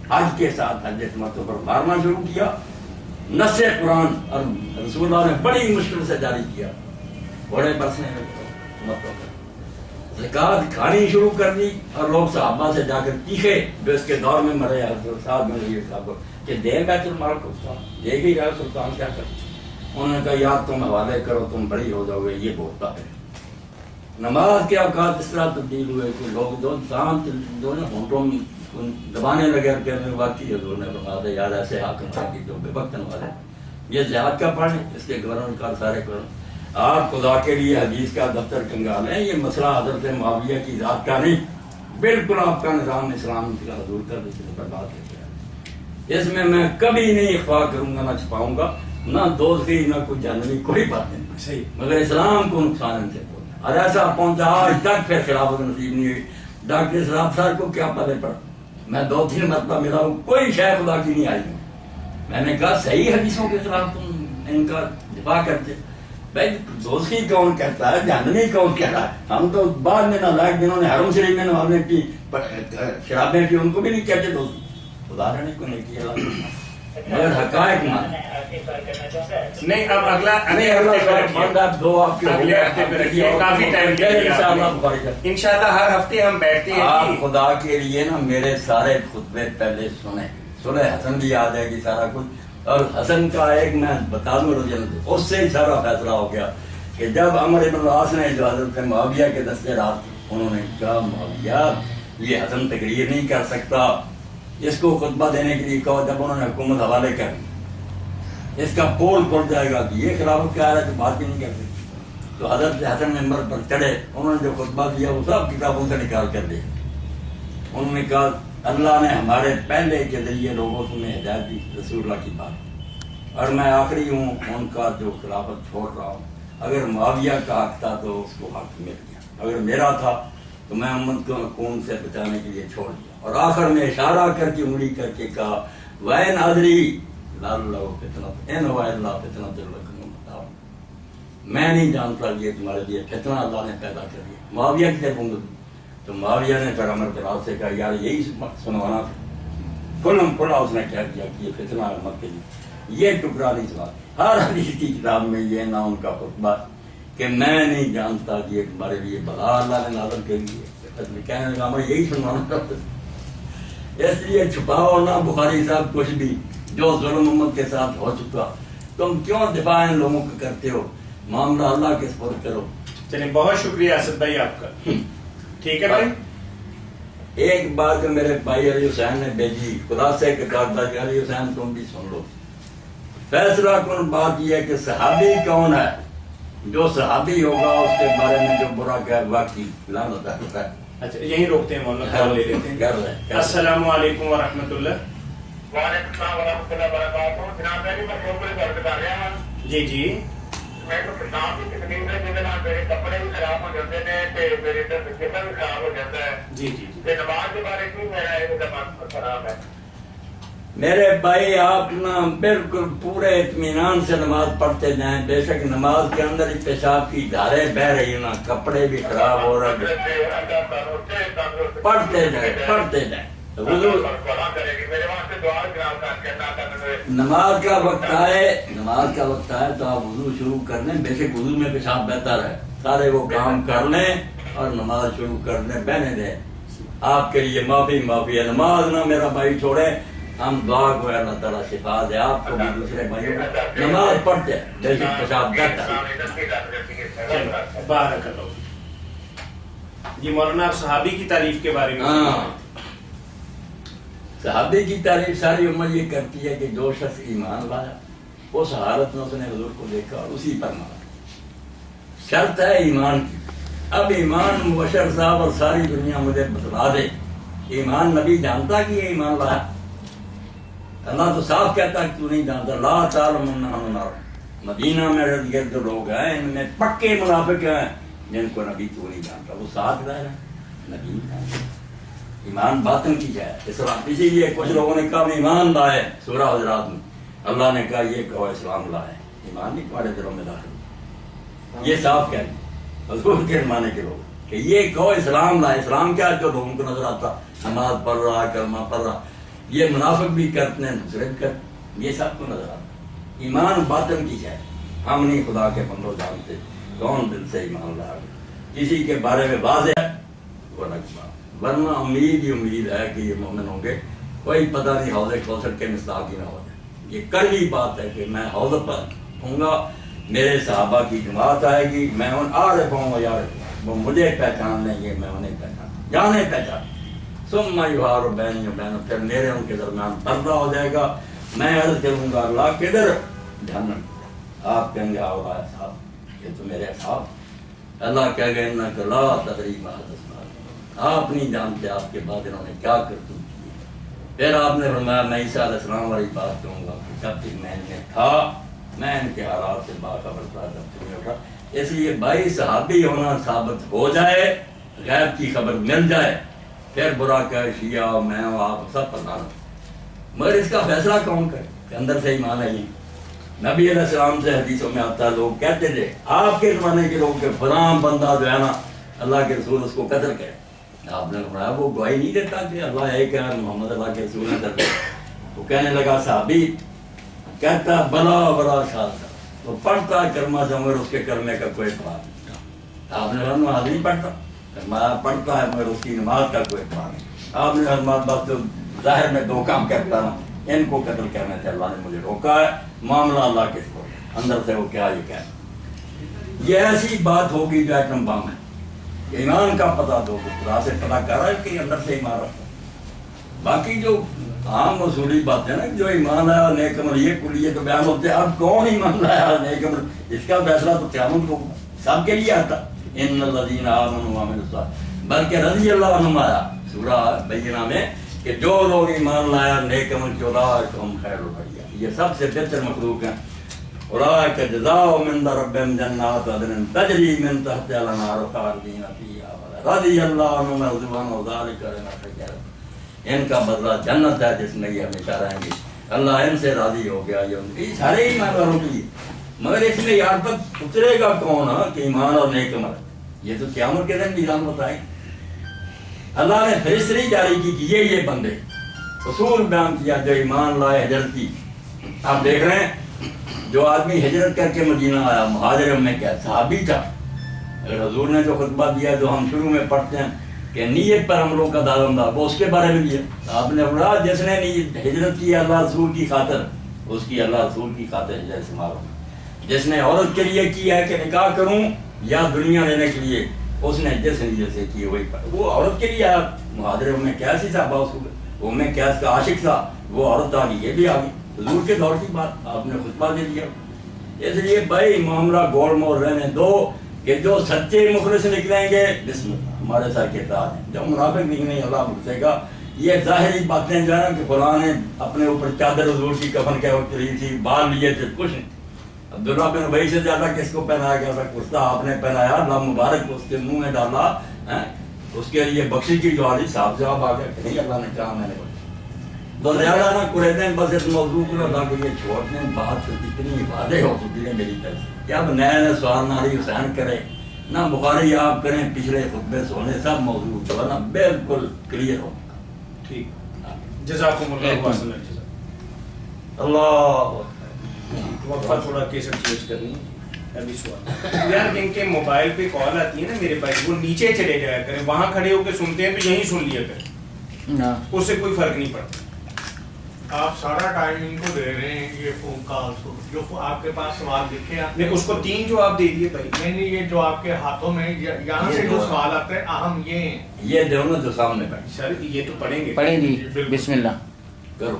حج کے ساتھ حج مرتبہ پر مارنا شروع کیا. نص قرآن اور رسول اللہ نے بڑی مشکل سے جاری کیا. بڑے برسنے زکات کھانی شروع کر دی اور لوگ صحابہ سے جا کر چیخے جو اس کے دور میں مرے ساتھ میں رہی صاحب کہ دے بیت المال کو دے گی رہا سلطان کیا کر. انہوں نے کہا یار تم حوالے کرو تم بڑی ہو جاؤ گے. یہ بولتا ہے نماز کے اوقات اس طرح تبدیل ہوئے کہ لوگ جو دانت جو نا ہونٹوں دبانے لگے اور کہنے واقعی حضور نے فرمایا تھا یار ایسے حاکم کی جو بے وقتن والے یہ زیاد کا پڑھیں اس کے گورنر کا سارے کرو. آپ خدا کے لیے حدیث کا دفتر کنگال ہیں. یہ مسئلہ حضرت معاویہ کی ذات کا نہیں بالکل آپ کا نظام اسلام کا حضور کا برباد ہو گیا. اس میں میں کبھی نہیں اخفا کروں گا، نہ چھپاؤں گا، نہ دوزخی نہ کوئی جہنمی، کوئی بات نہیں.
صحیح.
مگر اسلام کو نقصان سے پہنچا اور ایسا پہنچا آج تک پھر خلافت نصیب نہیں ہوئی. ڈاکٹر اسراف صاحب کو کیا پتہ پڑا، میں 2-3 مرتبہ ملا ہوں، کوئی شے خدا کی نہیں آئی ہوں. میں نے کہا صحیح حدیثوں کے خلاف تم ان کا دفاع کرتے. بھائی دوزخی کون کہتا ہے، جہنمی کون کہہ رہا ہے؟ ہم تو بعد میں نالائق جنہوں نے حرم شریف میں نمازیں کی، شرابیں کی، ان کو بھی نہیں کہتے دوزخی. خدا نے کو نہیں کیا مگر حقائق مان.
نہیں اب اگلا
اگلے ہفتے پہ رکھیے،
کافی ٹائم انشاءاللہ ہر ہفتے ہم بیٹھتے ہیں.
آپ خدا کے لیے نا میرے سارے خطبے پہلے سنیں، سنیں حسن بھی یاد ہے کہ سارا کچھ. اور حسن کا ایک میں بتا دوں رضی اللہ، اس سے ہی سارا فیصلہ ہو گیا کہ جب عمر بن العاص نے اجازت ہے معاویہ کے دستے رات، انہوں نے کہا معاویہ یہ حسن تقریر نہیں کر سکتا، اس کو خطبہ دینے کے لیے کہو. جب انہوں نے حکومت حوالے کر اس کا پول کھل جائے گا کہ یہ خلافت کیا ہے تو بات بھی نہیں کر سکتی. تو حضرت حسن ممبر پر چڑھے، انہوں نے جو خطبہ دیا وہ سب کتابوں سے نکال کر دیا. انہوں نے کہا اللہ نے ہمارے پہلے کے ذریعے لوگوں کو ہدایت دی، رسول اللہ کی بات، اور میں آخری ہوں ان کا جو خلافت چھوڑ رہا ہوں. اگر معاویہ کا حق تھا تو اس کو حق مل گیا، اگر میرا تھا تو میں امت کو خون سے بچانے کے لیے چھوڑ دیا. اور آخر میں اشارہ کر کے انگلی کر کے کہا وَإِنْ أَدْرِي لَعَلَّهُ فِتْنَةٌ إِنْ هُوَ إِلَّا فِتْنَةٌ لَكُمْ مَتَاعٌ. میں نہیں جانتا یہ تمہارے لیے فتنہ اللہ نے پیدا کر دیا. معاویہ کی طرف انگلی تو معاویہ نے پھر عمر بن العاص سے کہا یار یہی سنوانا تھا. کھلا اس نے کیا کیا کہ یہ فتنہ امت کے لیے، یہ ٹکڑا نہیں سنا. ہر حدیث کی کتاب میں یہ نہ ان کا خطبہ کہ میں نہیں جانتا کہ یہ تمہارے لیے بلا اللہ نے نازل کر دی ہے. کہنے لگا میں یہی سنوانا چاہتا ہوں. اس لیے چھپاؤ نہ بخاری صاحب کچھ بھی جو ظلم امت کے ساتھ ہو چکا. تم کیوں دفاع ان لوگوں کا کرتے ہو؟ معاملہ اللہ کے سپرد کرو.
چلیں بہت شکریہ اسد بھائی آپ کا. ٹھیک ہے بھائی.
ایک بات جو میرے بھائی علی حسین نے بھیجی، خدا سے کہا علی حسین تم بھی سن لو. فیصلہ کن بات یہ ہے کہ صحابی کون ہے. جو صحابی ہوگا اس کے بارے میں جو برا کہے واقعی لعنت ہے.
اچھا یہیں روکتے ہیں مولانا، کال لے لیتے ہیں. السلام علیکم ورحمۃ اللہ.
وعلیکم السلام ورحمۃ اللہ وبرکاتہ. جناب میں شوقی بات کر رہا ہوں.
جی جی.
میں تو کسان کی تکلیف ہے جن میں میرے کپڑے بھی خراب ہو جاتے ہیں تے میرے جسم بھی خراب ہو جاتا ہے.
جی جی جی.
تے نماز کے بارے میں میرا ایک دماغ خراب ہے.
میرے بھائی آپ نا بالکل پورے اطمینان سے نماز پڑھتے جائیں. بے شک نماز کے اندر پیشاب کی دھاریں بہ رہی نا، کپڑے بھی خراب ہو رہے، پڑھتے جائیں پڑھتے جائیں. نماز کا وقت آئے تو آپ وضو شروع کر لیں. بے شک وضو میں پیشاب بہتر ہے، سارے وہ کام کر لیں اور نماز شروع کر لیں. بہنے دیں آپ کے لیے معافی ہے. نماز نہ میرا بھائی چھوڑے، ہم دعا کو اللہ تعالیٰ شفا دے آپ کو بھی دوسرے بھائیوں کو. نماز پڑھتے ہیں بے شک پیشاب بہتر ہے.
بارک اللہ. جی مولانا آپ صحابی کی تعریف کے بارے میں.
ہاں صحابی کی تعریف ساری امت یہ کرتی ہے کہ جو شخص ایمان لایا اس حالت میں اس نے حضور کو دیکھا اور اسی پر مارا. شرط ہے ایمان کی. اب ایمان مبشر صاحب اور ساری دنیا مجھے بتلا دے ایمان نبی جانتا کہ یہ ایمان لایا؟ اللہ تو صاف کہتا کہ تو نہیں جانتا. لا تعلم مدینہ میں ارد گرد جو لوگ ہیں ان میں پکے منافق ہیں جن کو نبی تو نہیں جانتا. وہ ساتھ رہ رہے ہیں نبی جانتا. ایمان باطن کی ہے اسلام. اسی لیے کچھ لوگوں نے کہا ایمان لائے سورہ حجرات میں. اللہ نے کہا یہ کہو اسلام لائے. ایمان نہیں تمہارے دلوں میں داخل. یہ صاف کہہ دیں حضور کے مانے کے لوگ کہ یہ کہو اسلام لائے. اسلام کیا جو لوگوں کو نظر آتا نماز پڑھ رہا کلمہ پڑھ رہا. یہ منافق بھی کرتے ہیں دوسرے بھی کرتے، یہ سب کو نظر آتا. ایمان باطن کی ہے. ہم نہیں خدا کے بندوں جانتے کون دل سے ایمان لا. کسی کے بارے میں واضح ہے وہ الگ بات، ورنہ امید ہی امید ہے کہ یہ مومن ہوں گے. کوئی پتہ نہیں حوض کوثر کے مصداق ہی نہ ہو جائے. یہ کڑوی بات ہے کہ میں حوض پر ہوں گا، میرے صحابہ کی جماعت آئے گی، میں ان عارف ہوں یار وہ مجھے پہچان لیں گے، میں انہیں پہچان جانے پہچان. ثم یحار بینی و بین، پھر میرے ان کے درمیان پردہ ہو جائے گا. میں عرض کروں گا اللہ کدھر؟ جہنم. آپ کہیں گے آؤ صاحب یہ تو میرے صاحب. اللہ کہہ گئے انک لا تدری ما تسمع، آپ نہیں جانتے آپ کے بعد انہوں نے کیا کرتوت کی. پھر آپ نے فرمایا میں عیسیٰ علیہ السلام والی بات کہوں گا کہ جب تک میں ان میں تھا میں ان کے حالات سے باخبر تھا جب تک میں اٹھا. اس لیے بھائی صحابی ہونا ثابت ہو جائے, غیب کی خبر مل جائے, پھر برا کہ شیعہ میں آپ سب پتانا, مگر اس کا فیصلہ کون کرے کہ اندر سے ایمان ہے. نبی علیہ السلام سے حدیثوں میں آتا ہے لوگ کہتے تھے آپ کے زمانے کے لوگ کہ فلاں بندہ جو ہے نا اللہ کے رسول اس کو قتل کرے. آپ نے فرمایا وہ گواہی نہیں دیتا کہ اللہ ایک ہے, محمد اللہ کے رسول نے. وہ کہنے لگا صحابی کہتا بلا بڑا شاد تھا, وہ پڑھتا کلمہ سے مگر اس کے کلمے کا کوئی اعتبار نہیں. آپ نے فرمایا نماز نہیں پڑھتا, فرمایا پڑھتا ہے مگر اس کی نماز کا کوئی اعتبار نہیں. آپ نے فرمایا بس تو ظاہر میں دو کام کرتا نا, ان کو قتل کرنے سے اللہ نے مجھے روکا ہے, معاملہ اللہ کس کو. اندر سے وہ کیا یہ کہہ یہ ایسی بات ہوگی جو ایٹم بم ہے. ایمان کا پتہ دو خدا سے پتہ کر رہا ہے کہ اندر سے ایمان رکھتا. باقی جو عام اصولی بات ہے نا جو ایمان آیا نیک عمل یہ کلیے تو بیان ہوتے ہیں. اب کون ایمان لایا نیک عمل, اس کا فیصلہ تو قیامت کو سب کے لیے آتا. ان الذین آمنوا وعملوا الصالحات, بلکہ رضی اللہ عنہم آیا سورہ بینہ میں کہ جو لوگ ایمان لایا نیک عمل کی اولئک هم خیر البریہ, یہ سب سے بہتر مخلوق ہیں. اولئک جزاؤہم عند ربہم جنات عدن تجری من تحتہا الانہار خالدین فیہا ابدا رضی اللہ عنہم ورضوا عنہ ذلک لمن خشی. ان کا بدلہ جنت ہے جس میں یہ ہمیشہ رہیں گے, اللہ ان سے راضی ہو گیا. یہ سارے ایمان والوں کے لیے, مگر اس میں یار تک اترے گا کون کہ ایمان اور نیک عمل, یہ تو قیامت کے دن نظام بتائیں. اللہ نے فہرست جاری کی کہ یہ بندے اصول بیان کیا جو ایمان لائے ہجرت کی. آپ دیکھ رہے ہیں جو آدمی ہجرت کر کے مدینہ آیا مہاجر میں کیا صحابی تھا. اگر حضور نے جو خطبہ دیا جو ہم شروع میں پڑھتے ہیں کہ نیت پر عملوں کا دارمدار, وہ اس کے بارے میں دیا. آپ نے پڑھا جس نے ہجرت کی اللہ رسول کی خاطر, اس کی اللہ رسول کی خاطر ہجرت سے معلوم. جس نے عورت کے لیے کی ہے کہ نکاح کروں یا دنیا لینے کے لیے, اس نے جس نیت سے کی وہی پڑھا. وہ عورت کے لیے آیا مہاجر میں کیسی صحابہ, وہ میں کیس کا عاشق تھا, وہ عورت آ گئی, یہ بھی آ گئی. حضور کے دور کی بات آپ نے خطبہ دے دیا. اس لیے بھائی معاملہ گول مول رہنے دو کہ جو سچے مخلص نکلیں گے بسم اللہ ہمارے ساتھ کے تاج ہیں, جو منافق نکلیں اللہ پوچھے گا. یہ ظاہری باتیں جو ہے نا کہ فلاں نے اپنے اوپر چادر حضور کی کفن کے وقت لی تھی, بال لیے تھے, کچھ نہیں. عبداللہ بن ابی سے زیادہ کس کو پہنایا گیا تھا, کرتا آپ نے پہنایا, اللہ مبارک اس کے منہ میں ڈالا, اس کے لیے بخشی کی جو عالی صاحب سے آپ آ گئے کہ نہیں اللہ نے کہا میں نے تو زیادہ نہ کرے دیں. بس اس موضوع کو اللہ کو یہ چھوڑنے بات اتنی واضح ہو چکی ہے میری طرف کہ اب نئے نئے سوال نہ علی حسین کرے نہ بخاری آپ کریں, پچھلے خطبے سونے سب موضوع جو ہے نا بالکل کلیئر ہو.
ٹھیک, جزاکم اللہ واسل
اللہ
وقفہ تھوڑا کیسٹ چینج کرنی ہے. ابھی سوال یار جن کے موبائل پہ کال آتی ہے نا میرے پاس, وہ نیچے چلے جایا کریں, وہاں کھڑے ہو کے سنتے ہیں تو یہیں سن لیا کریں, اس سے کوئی فرق نہیں پڑتا.
آپ سارا ٹائم ان کو دے رہے ہیں یہ فون کال کو, جو آپ کے پاس سوال لکھے ہیں
اس کو 3 جواب دے دیے بھائی.
نہیں یہ جو آپ کے ہاتھوں میں یہاں سے جو سوال آتے ہیں اہم
یہ دونوں جو سامنے بیٹھے
سر یہ تو
پڑھیں گی. بسم اللہ
کرو.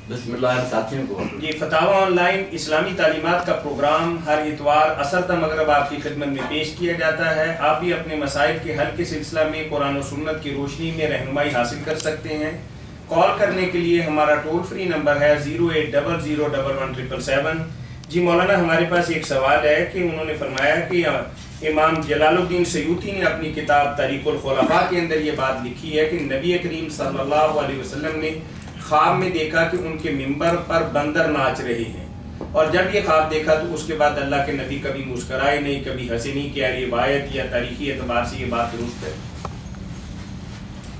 بسم اللہ ساتھیوں کو.
یہ فتاوی آن لائن اسلامی تعلیمات کا پروگرام ہر اتوار عصر تا مغرب آپ کی خدمت میں پیش کیا جاتا ہے. آپ بھی اپنے مسائل کے حل کے سلسلہ میں قرآن و سنت کی روشنی میں رہنمائی حاصل کر سکتے ہیں. کال کرنے کے لیے ہمارا ٹول فری نمبر ہے 08001117777. جی مولانا ہمارے پاس ایک سوال ہے کہ انہوں نے فرمایا کہ امام جلال الدین سیوطی نے اپنی کتاب تاریخ الخلفاء کے اندر یہ بات لکھی ہے کہ نبی کریم صلی اللہ علیہ وسلم نے خواب میں دیکھا کہ ان کے ممبر پر بندر ناچ رہے ہیں, اور جب یہ خواب دیکھا تو اس کے بعد اللہ کے نبی کبھی مسکرائے نہیں, کبھی ہنسے نہیں. کیا یہ روایت یا تاریخی اعتبار سے یہ بات درست ہے؟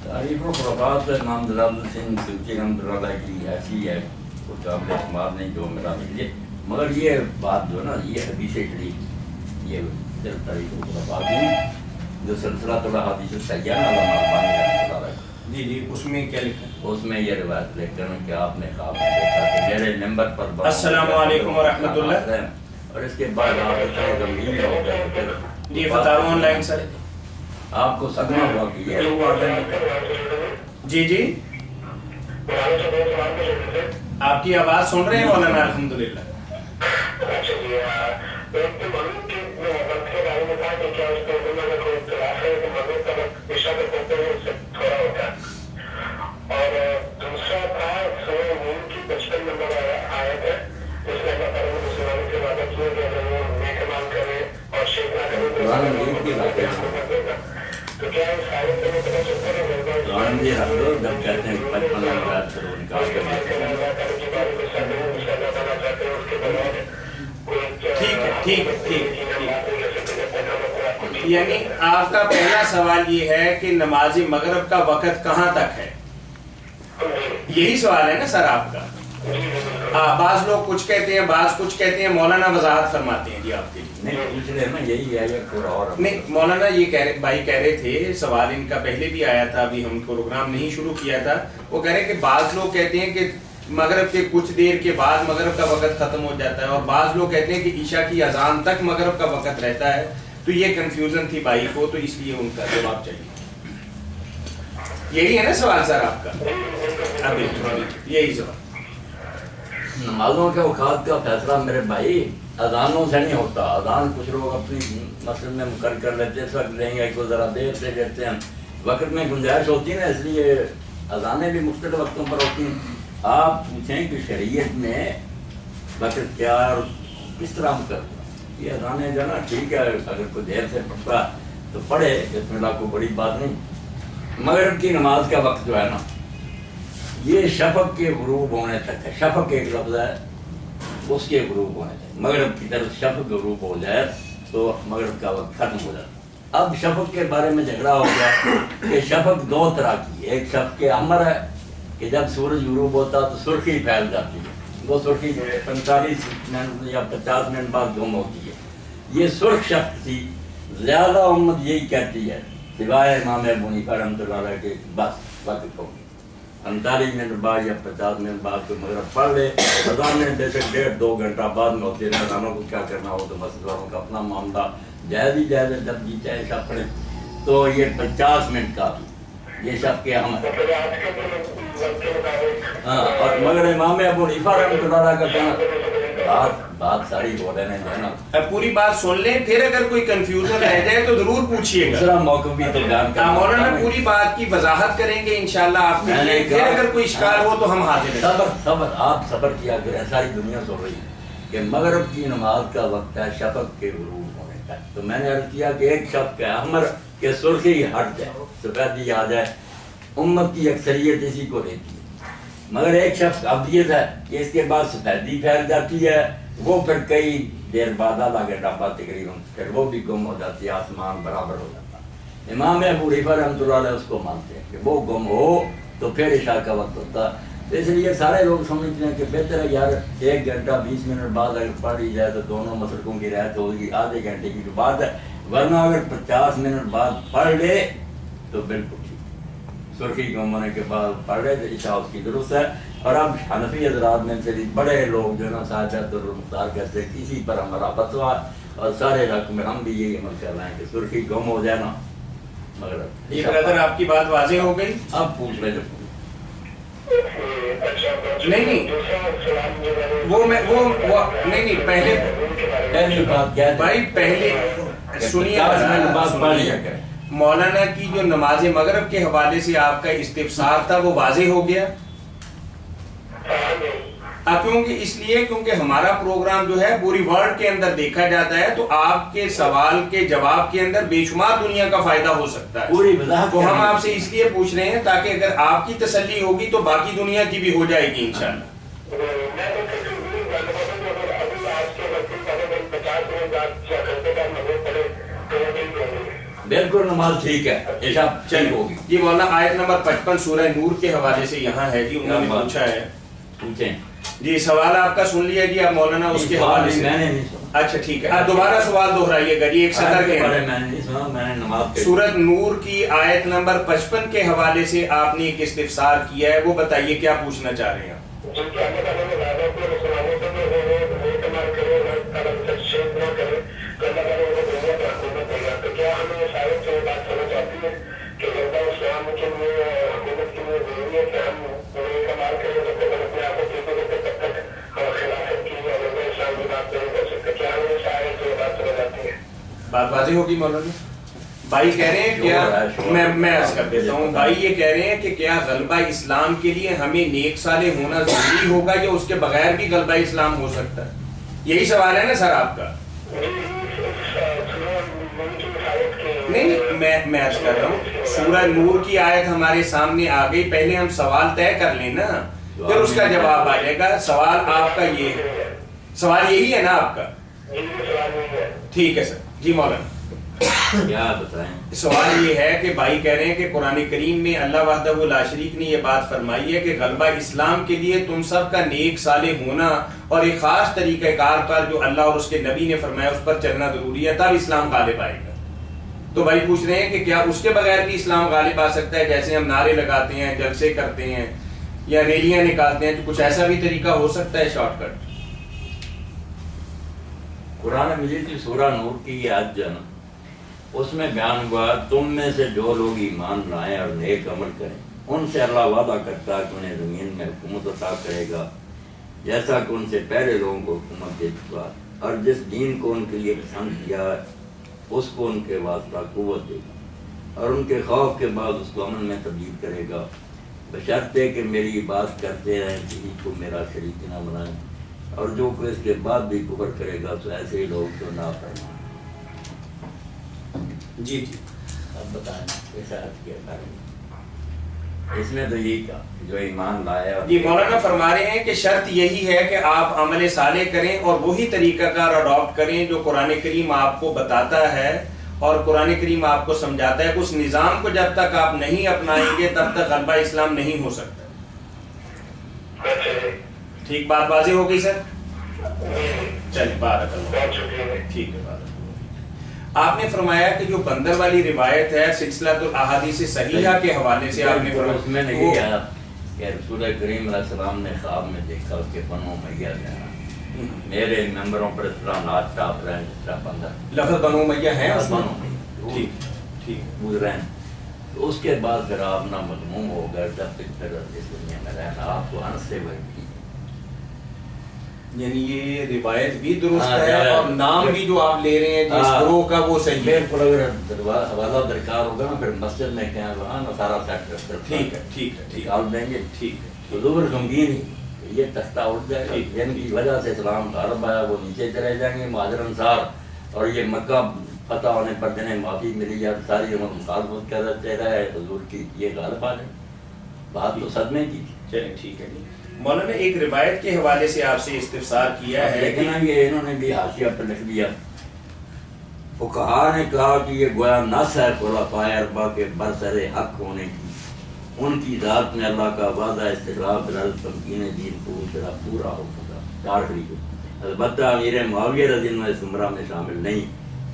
تاریخ الخلفاء امام جلال الدین سیوطی رحمۃ اللہ علیہ کی ایسی ہے کچھ قابل اعتماد نہیں جو میرا نکلے, مگر یہ بات جو ہے نا یہ حدیث شریف یہ تاریخ الخلفاء کی جو سلسلہ تھوڑا حدیث سیاح علامہ البانی رحمۃ اللہ علیہ
جی اس میں کیا لکھا ہے؟
اس میں یہ روایت لکھتے ہیں کہ آپ نے خواب میں دیکھا کہ میرے ممبر پر
السلام علیکم ورحمۃ اللہ,
اور اس کے بعد آپ اتنے غمگین ہو گئے.
جی فتاوی آن لائن سر
آپ کو صدمہ ہوا کہ یہ لوگ آ گئے.
جی آپ کی آواز سن رہے ہیں مولانا الحمدللہ.
اچھا
ہم یہ رکھ دو جب کہتے ہیں 55 نمبر پھر وہ نکال کر
ٹھیک ہے یعنی آپ کا پہلا سوال یہ ہے کہ نماز مغرب کا وقت کہاں تک ہے، یہی سوال ہے نا سر آپ کا؟ بعض لوگ کچھ کہتے ہیں، بعض کچھ کہتے ہیں، مولانا وضاحت فرماتے ہیں جی آپ کے لیے۔
نہیں پوچھ رہے نا یہی ہے یا کوئی اور؟
نہیں مولانا یہ بھائی کہہ رہے تھے، سوال ان کا پہلے بھی آیا تھا، ابھی ہم پروگرام نہیں شروع کیا تھا، وہ کہہ رہے کہ بعض لوگ کہتے ہیں کہ مغرب کے کچھ دیر کے بعد مغرب کا وقت ختم ہو جاتا ہے، اور بعض لوگ کہتے ہیں کہ عشاء کی اذان تک مغرب کا وقت رہتا ہے، تو یہ کنفیوژن تھی بھائی کو، تو اس لیے ان کا جواب چاہیے۔ یہی ہے نا سوال سر آپ کا؟ ابھی یہی سوال۔
نمازوں کے اوقات کا فیصلہ میرے بھائی اذانوں سے نہیں ہوتا، اذان کچھ لوگ اپنی مسجد میں مقرر کر لیتے ہیں، اس وقت دیں گے کو ذرا دیر سے دیتے ہیں، وقت میں گنجائش ہوتی ہے نا، اس لیے اذانیں بھی مختلف وقتوں پر ہوتی ہیں۔ آپ پوچھیں کہ شریعت میں وقت کیا اور کس طرح مقرر، یہ اذانیں جو ہے نا ٹھیک ہے، اگر کوئی دیر سے پڑھتا تو پڑھے، اس میں کوئی بڑی بات نہیں۔ مغرب کی نماز کا وقت جو ہے نا یہ شفق کے غروب ہونے تک ہے، شفق ایک لفظ ہے، اس کے غروب ہونے تک، مغرب کی طرف شفق غروب ہو جائے تو مغرب کا وقت ختم ہو جاتا۔ اب شفق کے بارے میں جھگڑا ہو گیا کہ شفق دو طرح کی، ایک شفق احمر ہے کہ جب سورج غروب ہوتا تو سرخی پھیل جاتی ہے، وہ سرخی 45 منٹ یا 50 منٹ بعد گم ہوتی ہے، یہ سرخ شفق تھی۔ زیادہ امت یہی کہتی ہے سوائے امام ابو حنیفہ رحمۃ اللہ علیہ کے بس وقت ہو گیا، 45 منٹ بعد یا 50 منٹ بعد کو مغرب پڑھ لے، اذان میں بے شک 1.5-2 گھنٹہ بعد میں ہوتی ہے، اذانوں کو کیا کرنا ہو تو مسجد والوں کا اپنا معاملہ، جائز ہی جائز ہے، جب جی چاہے شب پڑھے، تو یہ 50 منٹ کا بھی یہ شب کے احمد ہاں، اور مگر امام ابو حنیفہ رحمۃ اللہ علیہ کا کہنا بات ساری ہو رہے ہیں نا،
پوری بات سن لیں، پھر اگر کوئی کنفیوژن رہ جائے تو ضرور پوچھیے گا،
دوسرا موقع بھی تو بیان کرنا،
مولانا پوری بات کی وضاحت کریں گے انشاءاللہ آپ کے لیے، پھر اگر کوئی اشکال ہو تو ہم حاضر ہیں۔
صبر آپ صبر کیا کریں، ساری دنیا سن رہی ہے کہ مغرب کی نماز کا وقت ہے شفق کے غروب ہونے تک، تو میں نے عرض کیا کہ ایک شفق ہے احمر کہ سرخی ہٹ جائے، سفیدی آ جائے، امت کی اکثریت اسی کو دیتی ہے، مگر ایک شخص ابدیت ہے کہ اس کے بعد سفیدی پھیل جاتی ہے، وہ پھر کئی دیر بعد آدھا گھنٹہ بعد تقریباً پھر وہ بھی گم ہو جاتی ہے، آسمان برابر ہو جاتا ہے۔ امام ابو حنیفہ رحمۃ اللہ علیہ اس کو مانتے ہیں کہ وہ گم ہو تو پھر عشاء کا وقت ہوتا ہے، اس لیے سارے لوگ سمجھتے ہیں کہ بہتر ہے یار 1 گھنٹہ 20 منٹ بعد اگر پڑھ لی جائے تو دونوں مسلکوں کی رعایت ہوگی، آدھے گھنٹے کی تو بات ہے، ورنہ اگر 50 منٹ بعد پڑھ لے تو بالکل سرخی گم ہونے کے بعد پڑھ رہے تھے، عشاء اس کی درست ہے۔ اور اب حنفی حضرات میں سے بڑے لوگ جو ہے نا صاحب مختار کہتے ہیں کسی پر ہمارا فتویٰ، اور سارے علاقوں میں ہم بھی یہی عمل کر رہے ہیں کہ سرخی گم ہو جائے نا مغرب۔
یہ برادر آپ کی بات واضح ہو گئی؟
اب پوچھ رہے تھے
نہیں نہیں
پہلی بات کیا ہے
بھائی، پہلے سنیے
بات پڑھ لیا کریں۔
مولانا کی جو نماز مغرب کے حوالے سے آپ کا استفسار تھا وہ واضح ہو گیا؟ کیونکہ اس لیے کیونکہ ہمارا پروگرام جو ہے پوری ورلڈ کے اندر دیکھا جاتا ہے، تو آپ کے سوال کے جواب کے اندر بے شمار دنیا کا فائدہ ہو سکتا ہے،
پوری وضاحت
تو ہم آپ سے اس لیے پوچھ رہے ہیں تاکہ اگر آپ کی تسلی ہوگی تو باقی دنیا کی بھی ہو جائے گی انشاءاللہ۔
بالکل نماز ٹھیک ہے، عشاء ٹھیک ہوگی۔
جی مولانا آیت نمبر 55 سورہ نور کے حوالے سے یہاں ہے جی، انہوں نے پوچھا ہے
پوچھیں
جی، سوال آپ کا سن لیا جی، آپ مولانا اس کے حوالے سے،
میں نے نہیں سنا،
اچھا ٹھیک ہے، آپ دوبارہ سوال دہرائیے گا جی، ایک سطر کے
میں نے نہیں سنا، میں نے نماز
سورۃ نور کی آیت نمبر 55 کے حوالے سے آپ نے ایک استفسار کیا ہے، وہ بتائیے کیا پوچھنا چاہ رہے ہیں؟ بات واضح ہوگی مولانا؟ بھائی کہہ رہے ہیں کیا، میں عرض کر دیتا ہوں، بھائی یہ کہہ رہے ہیں کہ کیا غلبہ اسلام کے لیے ہمیں نیک صالح ہونا ضروری ہوگا یا اس کے بغیر بھی غلبہ اسلام ہو سکتا ہے؟ یہی سوال ہے نا سر آپ کا؟ نہیں میں عرض کر رہا ہوں سورہ نور کی آیت ہمارے سامنے آ گئی, پہلے ہم سوال طے کر لیں نا, پھر اس کا جواب آ جائے گا. سوال آپ کا یہ ہے, سوال یہی ہے نا آپ کا؟ ٹھیک ہے سر. جی مولانا
کیا بتائیں؟
سوال یہ ہے کہ بھائی کہہ رہے ہیں کہ قرآن کریم میں اللہ وحدہ لا شریک نے یہ بات فرمائی ہے کہ غلبہ اسلام کے لیے تم سب کا نیک صالح ہونا اور ایک خاص طریقہ کار پر جو اللہ اور اس کے نبی نے فرمایا اس پر چلنا ضروری ہے, تب اسلام غالب آئے گا. تو بھائی پوچھ رہے ہیں کہ کیا اس کے بغیر بھی اسلام غالب آ سکتا ہے؟ جیسے ہم نعرے لگاتے ہیں, جلسے کرتے ہیں یا ریلیاں نکالتے ہیں, تو کچھ ایسا بھی طریقہ ہو سکتا ہے شارٹ کٹ؟
قرآن مجید کی سورہ نور کی یہ آیت جو ہے نا, اس میں بیان ہوا تم میں سے جو لوگ ایمان لائیں اور نیک عمل کریں ان سے اللہ وعدہ کرتا ہے کہ انہیں زمین میں حکومت عطا کرے گا جیسا کہ ان سے پہلے لوگوں کو حکومت دے چکا, اور جس دین کو ان کے لیے پسند کیا ہے اس کو ان کے واسطہ قوت دے گا اور ان کے خوف کے بعد اس کو امن میں تبدیل کرے گا, بشرطے کہ میری بات کرتے رہیں, کسی کو میرا شریک نہ بنائیں, اور جو کوئی اس کے بعد بھی کفر کرے گا تو ایسے ہی لوگ تو نہ فرمائیں.
جی جی
اب بتائیں کیسا کیا کریں؟ اس میں تو یہی کہا جو ایمان لایا.
جی مولانا فرما رہے ہیں کہ شرط یہی ہے کہ آپ عمل صالح کریں اور وہی طریقہ کار اڈاپٹ کریں جو قرآن کریم آپ کو بتاتا ہے اور قرآن کریم آپ کو سمجھاتا ہے کہ اس نظام کو جب تک آپ نہیں اپنائیں گے تب تک غلبہ اسلام نہیں ہو سکتا. ٹھیک بات واضح ہو گئی سر؟ چلیے بارک اللہ. ٹھیک ہے بارک. آپ نے فرمایا کہ جو بندر والی روایت ہے سلسلۃ الاحادیث صحیحہ کے حوالے سے آپ نے فرمایا
اس میں نہیں کہا کہ رسول کریم علیہ السلام نے خواب میں دیکھا کہ بنو امیہ گیا میرے ممبروں پر اس طرح ناچ ٹاپ رہے ہیں جس طرح بندر. لفظ
بنو امیہ ہے اس میں؟
بنو امیہ
ٹھیک ٹھیک
گزرے ہیں. تو اس کے بعد پھر آپ نہ مضموم ہو گئے جب تک پھر اس دنیا میں رہنا آپ کو انس سے بھرتی.
یعنی یہ روایت بھی درست ہے اور نام بھی جو آپ لے رہے ہیں جس گروہ کا وہ صحیح ہے.
بالکل اگر حوالہ درکار ہوگا نا پھر مسجد میں کہیں وہاں سارا سیٹ کر
ٹھیک ہے ٹھیک ہے
نکال دیں گے.
ٹھیک ہے
حضور غمگین ہی یہ تختہ اٹھ جائے گا جن کی وجہ سے اسلام غالب آیا وہ نیچے چلے جائیں گے مہاجر انصار, اور یہ مکہ فتح ہونے پر جنہیں معافی ملی یا ساری عمر مخالفت کرتے رہے حضور کی, یہ غالب آ جائے. بات تو صدمے کی تھی.
چلیں ٹھیک ہے. جی مولانا ایک روایت کے حوالے سے آپ سے استفسار کیا ہے
لیکن یہ انہوں نے بھی حاشیہ پر لکھ دیا, فقہا نے کہا کہ یہ گویا نص ہے خلفائے اربعہ کے برسر حق ہونے کی, ان کی ذات میں اللہ کا وعدہ استقلال بالعرض تمکین دین کو طرح پورا ہو سکا. چارٹری کو البتہ امیر معاویہ رضی اللہ عنہ زمرہ میں شامل نہیں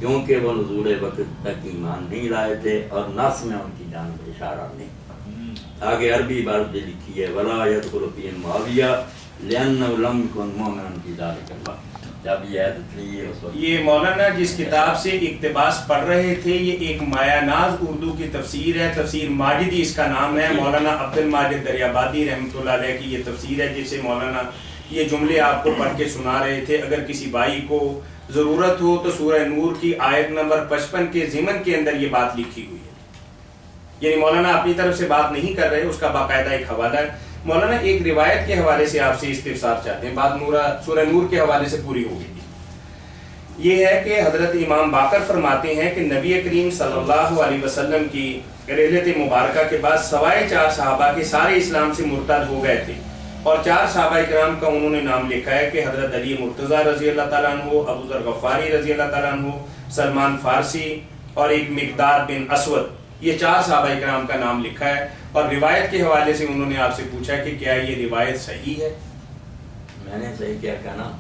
کیونکہ وہ نزول وقت تک ایمان نہیں لائے تھے اور نص میں ان کی جانب اشارہ نہیں. آگے عربی عبارت بھی لکھی ہے ولا يدخل فی معاویہ لأنه لم يكن مؤمنا في ذلك الوقت. جب یہ
مولانا جس کتاب سے اقتباس پڑھ رہے تھے یہ ایک مایا ناز اردو کی تفسیر ہے, تفسیر ماجدی اس کا نام ہے. مولانا عبد الماجد دریابادی رحمۃ اللہ علیہ کی یہ تفسیر ہے جس سے مولانا یہ جملے آپ کو پڑھ کے سنا رہے تھے. اگر کسی بھائی کو ضرورت ہو تو سورہ نور کی آیت نمبر 55 کے ضمن کے اندر یہ بات لکھی ہوئی ہے. یعنی مولانا اپنی طرف سے بات نہیں کر رہے, اس کا باقاعدہ ایک حوالہ ہے. مولانا ایک روایت کے حوالے سے آپ سے استفسار چاہتے ہیں, بات سورہ نور کے حوالے سے پوری ہو گئی. یہ ہے کہ حضرت امام باقر فرماتے ہیں کہ نبی کریم صلی اللہ علیہ وسلم کی رحلت مبارکہ کے بعد سوائے 4 صحابہ کے سارے اسلام سے مرتد ہو گئے تھے, اور 4 صحابہ اکرام کا انہوں نے نام لکھا ہے کہ حضرت علی مرتضیٰ رضی اللہ تعالیٰ عنہ, ابو ذر غفاری رضی اللہ تعالیٰ عنہ, سلمان فارسی اور ایک مقداد بن اسود. یہ 4 صحابہ اکرام کا نام لکھا ہے, اور روایت کے حوالے سے انہوں نے آپ سے پوچھا کہ کیا یہ روایت صحیح ہے؟
میں نے صحیح کیا کہنا,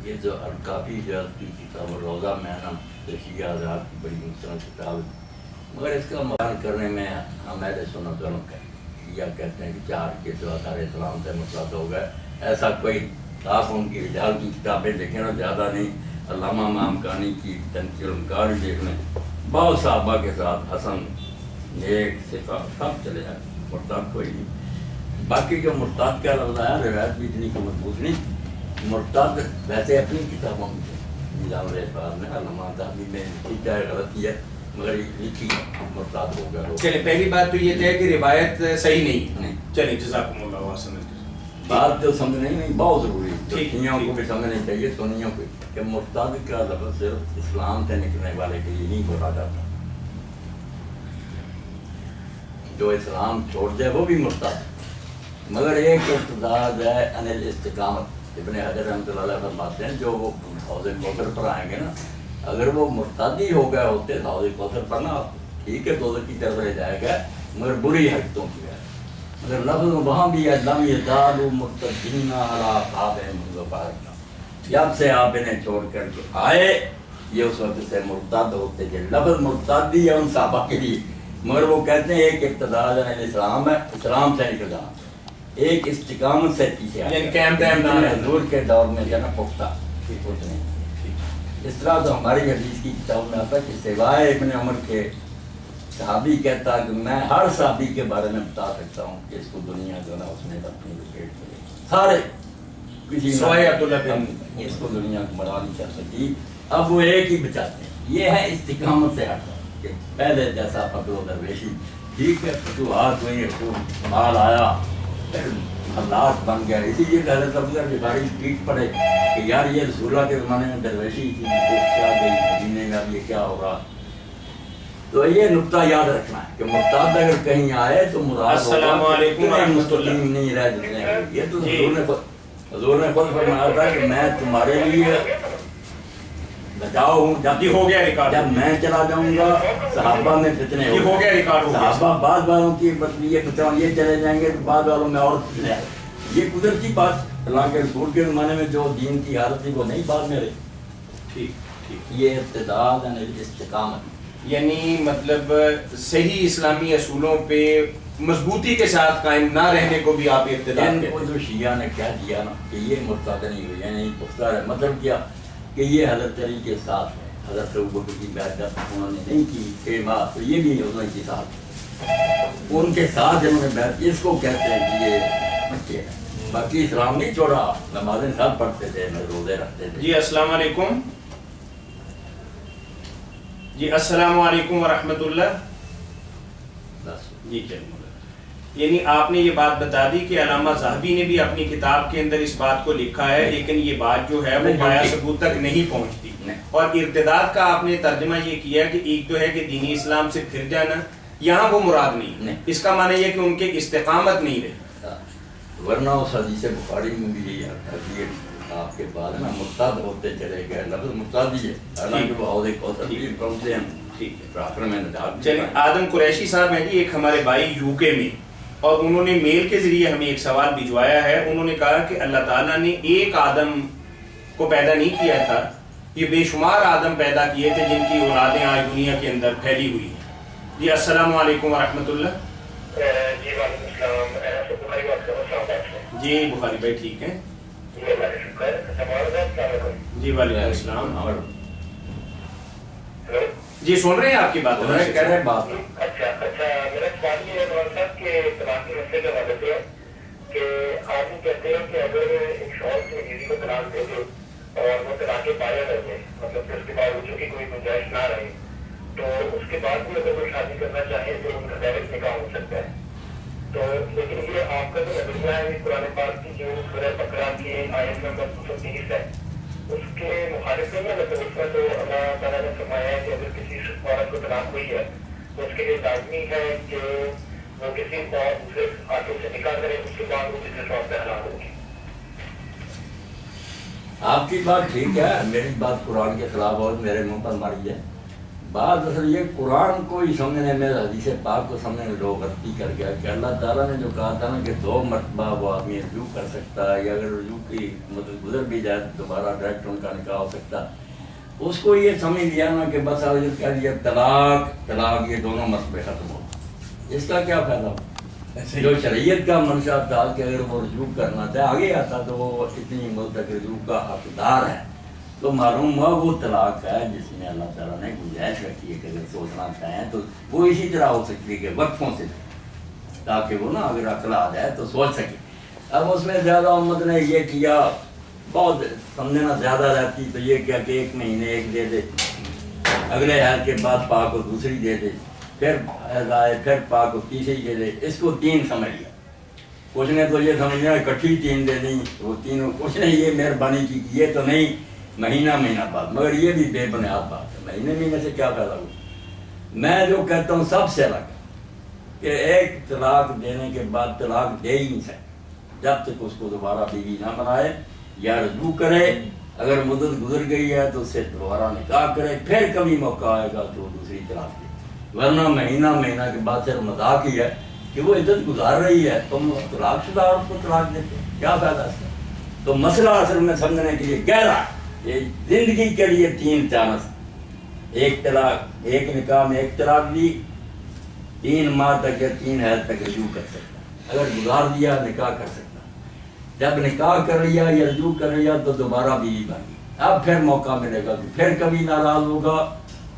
یہ جو کافی زیادہ کی کتاب روزہ میں نا شیعہ حضرات کی بڑی مستند کتاب ہے, مگر اس کا بیان کرنے میں ہم اہل سنت یا کہتے ہیں کہ 4 کے سوا سارے اسلام سے مرتد ہو گئے. ایسا کوئی آپ ان کی رجال کی کتابیں دیکھیں نا, زیادہ نہیں. علامہ مامکانی کی تنقیل انکار دیکھ لیں, بہت صحابہ کے ساتھ حسن نیک صفات سب چلے جائیں, مرتد کوئی نہیں. باقی جو مرتد کا لفظ آیا روایت بھی اتنی کو مضبوط نہیں. مرتد ویسے اپنی کتابوں میں نظام الاسباب میں علامہ ذہبی میں چاہے غلطی ہے مگر لکھی مرتد ہو گیا.
چلے پہلی بات تو یہ ہے کہ روایت صحیح نہیں. چلے جزاکم اللہ خیر.
بات تو سمجھنے نہیں بہت ضروری ہے, شیعوں کو بھی سمجھنا چاہیے, سنیوں کو, کہ مرتد کا لفظ صرف اسلام سے نکلنے والے کے لیے نہیں بولا جاتا. جو اسلام چھوڑ دے وہ بھی مرتد ہے، مگر ایک ارتداد ہے انل استقامت۔ ابن حجر رحمۃ اللہ علیہ فرماتے ہیں جو وہ حوض کوثر پر آئیں گے نا، اگر وہ مرتدی ہو گئے ہوتے حوض کوثر پر نا، ٹھیک ہے دوزخ کی طرف لے جائے گا مگر بری حرکتوں کی ہے، مگر لفظ وہاں بھی ہے لم یزالوا مرتدین علی اعقابہم منذ بعثنا، جب سے آپ انہیں چھوڑ کر کے آئے یہ اس وقت سے مرتد ہوتے تھے۔ لفظ مرتدی ہے ان صحابہ کے لیے، مگر وہ کہتے ہیں ایک ارتداد ہے اسلام ہے، اسلام سے نکل جانا، ایک استقامت سے پیچھے
یعنی قیام دائم نہ رہنا۔
حضور کے دور میں جو ہے نا پختہ کچھ نہیں۔ اس طرح تو ہماری حدیث کی کتاب میں آتا ہے کہ سوائے ابن عمر کے صحابی کہتا کہ میں ہر صحابی کے بارے میں بتا سکتا ہوں کہ اس کو دنیا جو ہے نا اس نے اپنی لپیٹ میں سارے کسی
سوائے عبداللہ بن
اس کو دنیا کو مرا نہیں کر سکتی، اب وہ ایک ہی بچاتے ہیں۔ یہ ہے استقامت سے ہٹنا کہ پہلے جیسا پکڑو درویشی، ٹھیک ہے فتوحات ہوئی، مال آیا، حالات بن گیا، اسی لیے حضرت ابوبکر غفاری پیٹ پڑے کہ یار یہ رسول اللہ کے زمانے میں درویشی تھی، وہ کیا گئی مدینے میں، اب یہ کیا ہو رہا۔ تو یہ نقطہ یاد رکھنا ہے کہ مرتد اگر کہیں آئے تو مراد
السلام علیکم ورحمۃ اللہ
نہیں رہ جاتے ہیں۔ یہ تو حضور نے خود فرمایا تھا کہ میں تمہارے لیے بچاؤ ہوں، جب
ہو گیا ریکارڈ،
جب میں چلا جاؤں گا صحابہ میں فتنے
یہ ہو گیا ریکارڈ ہو گیا۔
صحابہ بعض والوں کی یہ فتنے یہ چلے جائیں گے تو بعض والوں میں اور فتنے آئے، یہ قدرتی بات، اللہ کے رسول کے زمانے میں جو دین کی حالت تھی وہ نہیں بعد میں رہی۔
ٹھیک ٹھیک،
یہ ابتداء استقامت،
یعنی مطلب صحیح اسلامی اصولوں پہ مضبوطی کے ساتھ قائم نہ رہنے کو بھی آپ ابتداء
ان
کہتے
کو
ہیں۔
جو شیعہ نے کہہ دیا نا کہ یہ مرتد نہیں ہوئی، یعنی پختہ ہے، مطلب کیا کہ یہ حضرت علی کے ساتھ ہے، حضرت ابوبکر کی بیعت انہوں نے نہیں کی 6 ماہ، تو یہ بھی انہوں کے ساتھ، ان کے ساتھ انہوں نے بیعت، اس کو کہتے ہیں کہ یہ بچے ہیں۔ باقی اسلام نہیں چھوڑا، نمازیں ساتھ پڑھتے تھے، روزے رکھتے تھے۔
جی السلام علیکم، جی السلام علیکم ورحمۃ اللہ۔
بس
جی چلیے، یعنی آپ نے یہ بات بتا دی کہ علامہ ذہبی نے بھی اپنی کتاب کے اندر اس بات کو لکھا ہے، لیکن یہ بات جو ہے وہ پایا ثبوت تک نہیں پہنچتی، اور ارتداد کا آپ نے ترجمہ یہ کیا کہ ایک تو ہے کہ دینی اسلام سے پھر جانا، یہاں وہ مراد نہیں، اس کا معنی یہ کہ ان کے استقامت نہیں رہی،
ورنہ اس حدیث بخاری میں بھی یہی آتا ہے کہ آپ کے بعد نا مرتد ہوتے چلے گئے، لفظ مرتد ہی ہے، حالانکہ وہ حوض کوثر بھی پہنچتے ہیں۔
ٹھیک ہے،
آخر میں
چلیے آدم قریشی صاحب ہیں جی، ایک ہمارے بھائی یو کے میں، اور انہوں نے میل کے ذریعے ہمیں ایک سوال بھجوایا ہے۔ انہوں نے کہا کہ اللہ تعالیٰ نے ایک آدم کو پیدا نہیں کیا تھا، یہ بے شمار آدم پیدا کیے تھے جن کی اولادیں آج دنیا کے اندر پھیلی ہوئی ہیں۔ جی السلام علیکم ورحمۃ اللہ۔
جی وعلیکم السلام، بخاری بات کر رہا ہوں۔
جی بخاری بھائی ٹھیک ہے؟
جی اللہ کا شکر ہے، السلام علیکم۔
جی وعلیکم السلام۔
ہیلو،
جی سن رہے ہیں آپ کی بات؟
کہہ رہے بات
اچھا میرا سوال یہ ہے مولانا صاحب کہ طلاق کے مسئلے کے حوالے سے ہے کہ آدمی کہتے ہیں کہ اگر ایک شوہر کی بیوی کو طلاق دے دے اور وہ طلاق پایا رہ جائے، مطلب کہ اس کے باوجود کی کوئی گنجائش نہ رہے، تو اس کے بعد بھی اگر وہ شادی کرنا چاہے تو ان کا ڈائریکٹ نکاح ہو سکتا ہے۔ تو لیکن یہ آپ کا جو نظریہ ہے قرآن پاک کی جو سورہ بقرہ کی آیت نمبر 230 ہے اس کے مخالف نہیں ہے، مطلب اس میں تو اللہ تعالیٰ نے فرمایا ہے کہ اگر کسی عورت کو طلاق ہوئی ہے تو اس کے لیے لازمی ہے کہ وہ کسی اور دوسرے آدمی سے نکاح کرے، اس کے بعد وہ کسی شوق پہ حلال ہوگی۔
آپ کی بات ٹھیک ہے، میری بات قرآن کے خلاف اور میرے منہ پر ماری ہے بات۔ اصل یہ قرآن کو ہی سمجھنے میں، حدیث پاک کو سمجھنے میں لوگ غلطی کر گیا کہ اللہ تعالیٰ نے جو کہا تھا نا کہ 2 مرتبہ وہ آدمی رجوع کر سکتا ہے، یا اگر رجوع کی مدت گزر بھی جائے تو دوبارہ ڈائریکٹ ان کا نکاح ہو سکتا ہے، اس کو یہ سمجھ لیا نا کہ بس کہہ دیا طلاق یہ دونوں مرتبے ختم ہو، اس کا کیا فائدہ ہو؟ جو شریعت کا منشا تھا کہ اگر وہ رجوع کرنا چاہے آگے آتا تو وہ اتنی مدت تک رجوع کا حقدار ہے، تو معلوم ہوا وہ طلاق ہے جس میں اللہ تعالیٰ نے گنجائش رکھی ہے کہ اگر سوچنا چاہیں تو وہ اسی طرح ہو سکتی ہے کہ وقفوں سے، تاکہ وہ نا اگر عقل آ جائے تو سوچ سکے۔ اب اس میں زیادہ امت نے یہ کیا، بہت سمجھنا زیادہ رہتی تو یہ کیا کہ 1 مہینے ایک دے دے، اگلے حیض کے بعد پاک کو دوسری دے دے، پھر حیض آئے پھر پاک کو تیسری دے دے، اس کو 3 سمجھ لیا۔ کچھ نے تو یہ سمجھا اکٹھی 3 دے دیں، وہ تینوں کچھ نے یہ مہربانی کی کہ یہ تو نہیں مہینہ بعد، مگر یہ بھی بے بنیاد بات ہے، مہینے سے کیا پیدا ہوا؟ میں جو کہتا ہوں سب سے الگ کہ ایک طلاق دینے کے بعد طلاق دے ہی نہیں سکتے جب تک اس کو دوبارہ بیوی نہ بنائے یا رجوع کرے. اگر مدت گزر گئی ہے تو اس سے دوبارہ نکاح کرے, پھر کبھی موقع آئے گا تو دوسری طلاق دے. ورنہ مہینہ کے بعد صرف مذاق ہی ہے کہ وہ عدت گزار رہی ہے, تم طلاق شدہ اور اس کو طلاق دیتے, کیا فائدہ اس کا؟ تو مسئلہ اصل میں سمجھنے کے لیے گہرا, یہ زندگی کے لیے 3 چانس, ایک طلاق, ایک نکاح میں ایک طلاق دی, 3 ماہ تک یا 3 حیض تک رجوع کر سکتا, اگر گزار دیا نکاح کر سکتا, جب نکاح کر لیا یا رجوع کر لیا تو دوبارہ بیوی بن گئی, اب پھر موقع ملے گا کہ پھر کبھی ناراض ہوگا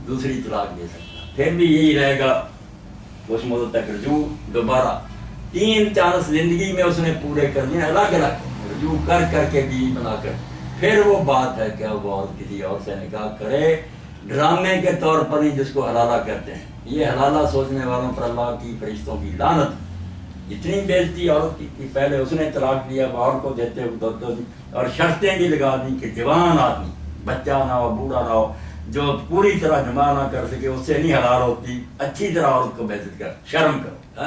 دوسری طلاق دے سکتا, پھر بھی یہی رہے گا اس مدت تک رجوع دوبارہ. 3 چانس زندگی میں اس نے پورے کرنے, الگ الگ رجوع کر کے بیوی بنا کر, پھر وہ بات ہے کہ وہ اور کسی اور سے نکاح کرے, ڈرامے کے طور پر ہی جس کو حلالہ کہتے ہیں. یہ حلالہ سوچنے والوں پر اللہ کی فرشتوں کی لعنت, اتنی بےزتی عورت کی, پہلے اس نے طلاق دیا اور کو دیتے ہوئے اور شرطیں بھی لگا دی کہ جوان آدمی, بچہ نہ ہو, بوڑھا نہ ہو, جو پوری طرح جمع نہ کر سکے اس سے نہیں حلال ہوتی, اچھی طرح عورت کو بےزت کر, شرم کرو.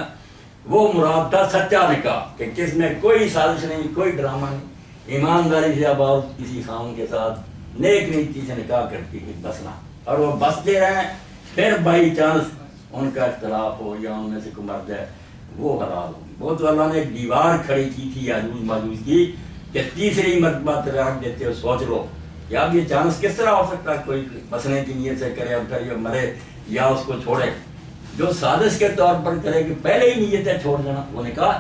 وہ مراد تھا سچا نکاح کہ کس میں کوئی سازش نہیں, کوئی ڈرامہ نہیں, ایمانداری سے اب عورت کسی خاون کے ساتھ نیک نیتی سے نکاح کرتی ہے بسنا, اور وہ بستے رہیں, پھر بائی چانس ان کا اختلاف ہو یا ان میں سے کوئی مرد ہے وہ حلال ہوگی. وہ تو اللہ نے ایک دیوار کھڑی کی تھی یاجوج ماجوج کی کہ تیسری مرتبہ طلاق دیتے ہو, سوچ لو کہ اب یہ چانس کس طرح ہو سکتا ہے کوئی بسنے کی نیت سے کرے اور پھر یہ مرے یا اس کو چھوڑے. جو سازش کے طور پر کرے کہ پہلے ہی نیت ہے چھوڑ دینا, وہ نکاح,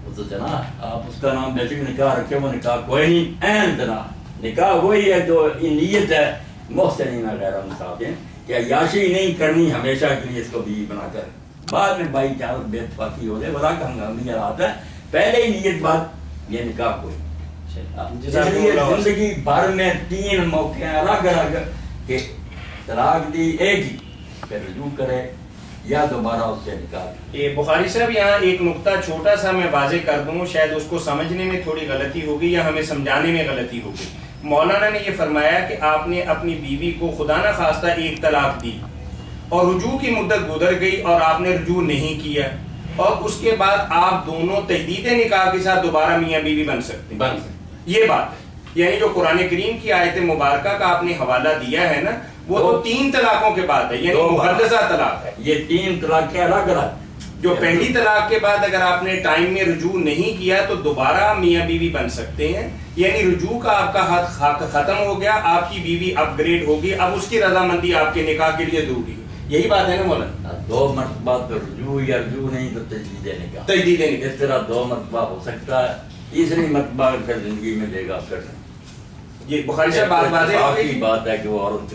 وہ تو جنا آپ اس کا نام بیسک نکاح رکھے, وہ نکاح کوئی نہیں, عین جنا نکاح وہی ہے جو نیت ہے محسنین غیر مسافرین کہ عیاشی نہیں کرنی ہمیشہ کے لیے اس کو بیوی بنا کر, بعد میں بائی چانس بے اتفاقی ہو جائے ولا کا ہنگامی حالات ہے, پہلے ہی نیت بات یہ نکاح کوئی. اس لیے زندگی بھر میں 3 موقع ہیں الگ الگ کہ طلاق دی ایک ہی, پھر رجوع کرے یا دوبارہ اس سے نکاح.
بخاری صاحب یہاں ایک نقطہ چھوٹا سا میں واضح کر دوں, شاید اس کو سمجھنے میں تھوڑی غلطی ہوگی یا ہمیں سمجھانے میں غلطی ہوگی. مولانا نے یہ فرمایا کہ آپ نے اپنی بیوی کو خدا نہ خواستہ ایک طلاق دی اور رجوع کی مدت گزر گئی اور آپ نے رجوع نہیں کیا, اور اس کے بعد آپ دونوں تجدید نکاح کے ساتھ دوبارہ میاں بیوی بن سکتے ہیں. یہ بات ہے, یعنی جو قرآن کریم کی آیت مبارکہ کا آپ نے حوالہ دیا ہے نا, وہ تو 3 طلاقوں کے بعد ہے, یعنی مقدسہ طلاق ہے.
یہ 3 طلاق کے الگ الگ,
جو پہلی طلاق کے بعد اگر آپ نے ٹائم میں رجوع نہیں کیا تو دوبارہ میاں بیوی بن سکتے ہیں, یعنی رجوع کا آپ کا حق ختم ہو گیا, آپ کی بیوی اپ گریڈ ہوگی, اب اس کی رضامندی آپ کے نکاح کے لیے ضروری ہے. یہی بات ہے نا مولانا؟
2 مرتبہ تو رجوع یا رجوع نہیں تو تجدید نکاح,
تجدید نکاح
اس طرح 2 مرتبہ ہو سکتا ہے, تیسری مرتبہ پھر زندگی میں دے گا. پھر
یہ بخاری سے بات واضح ہو گئی.
بات ہے کہ وہ عورت,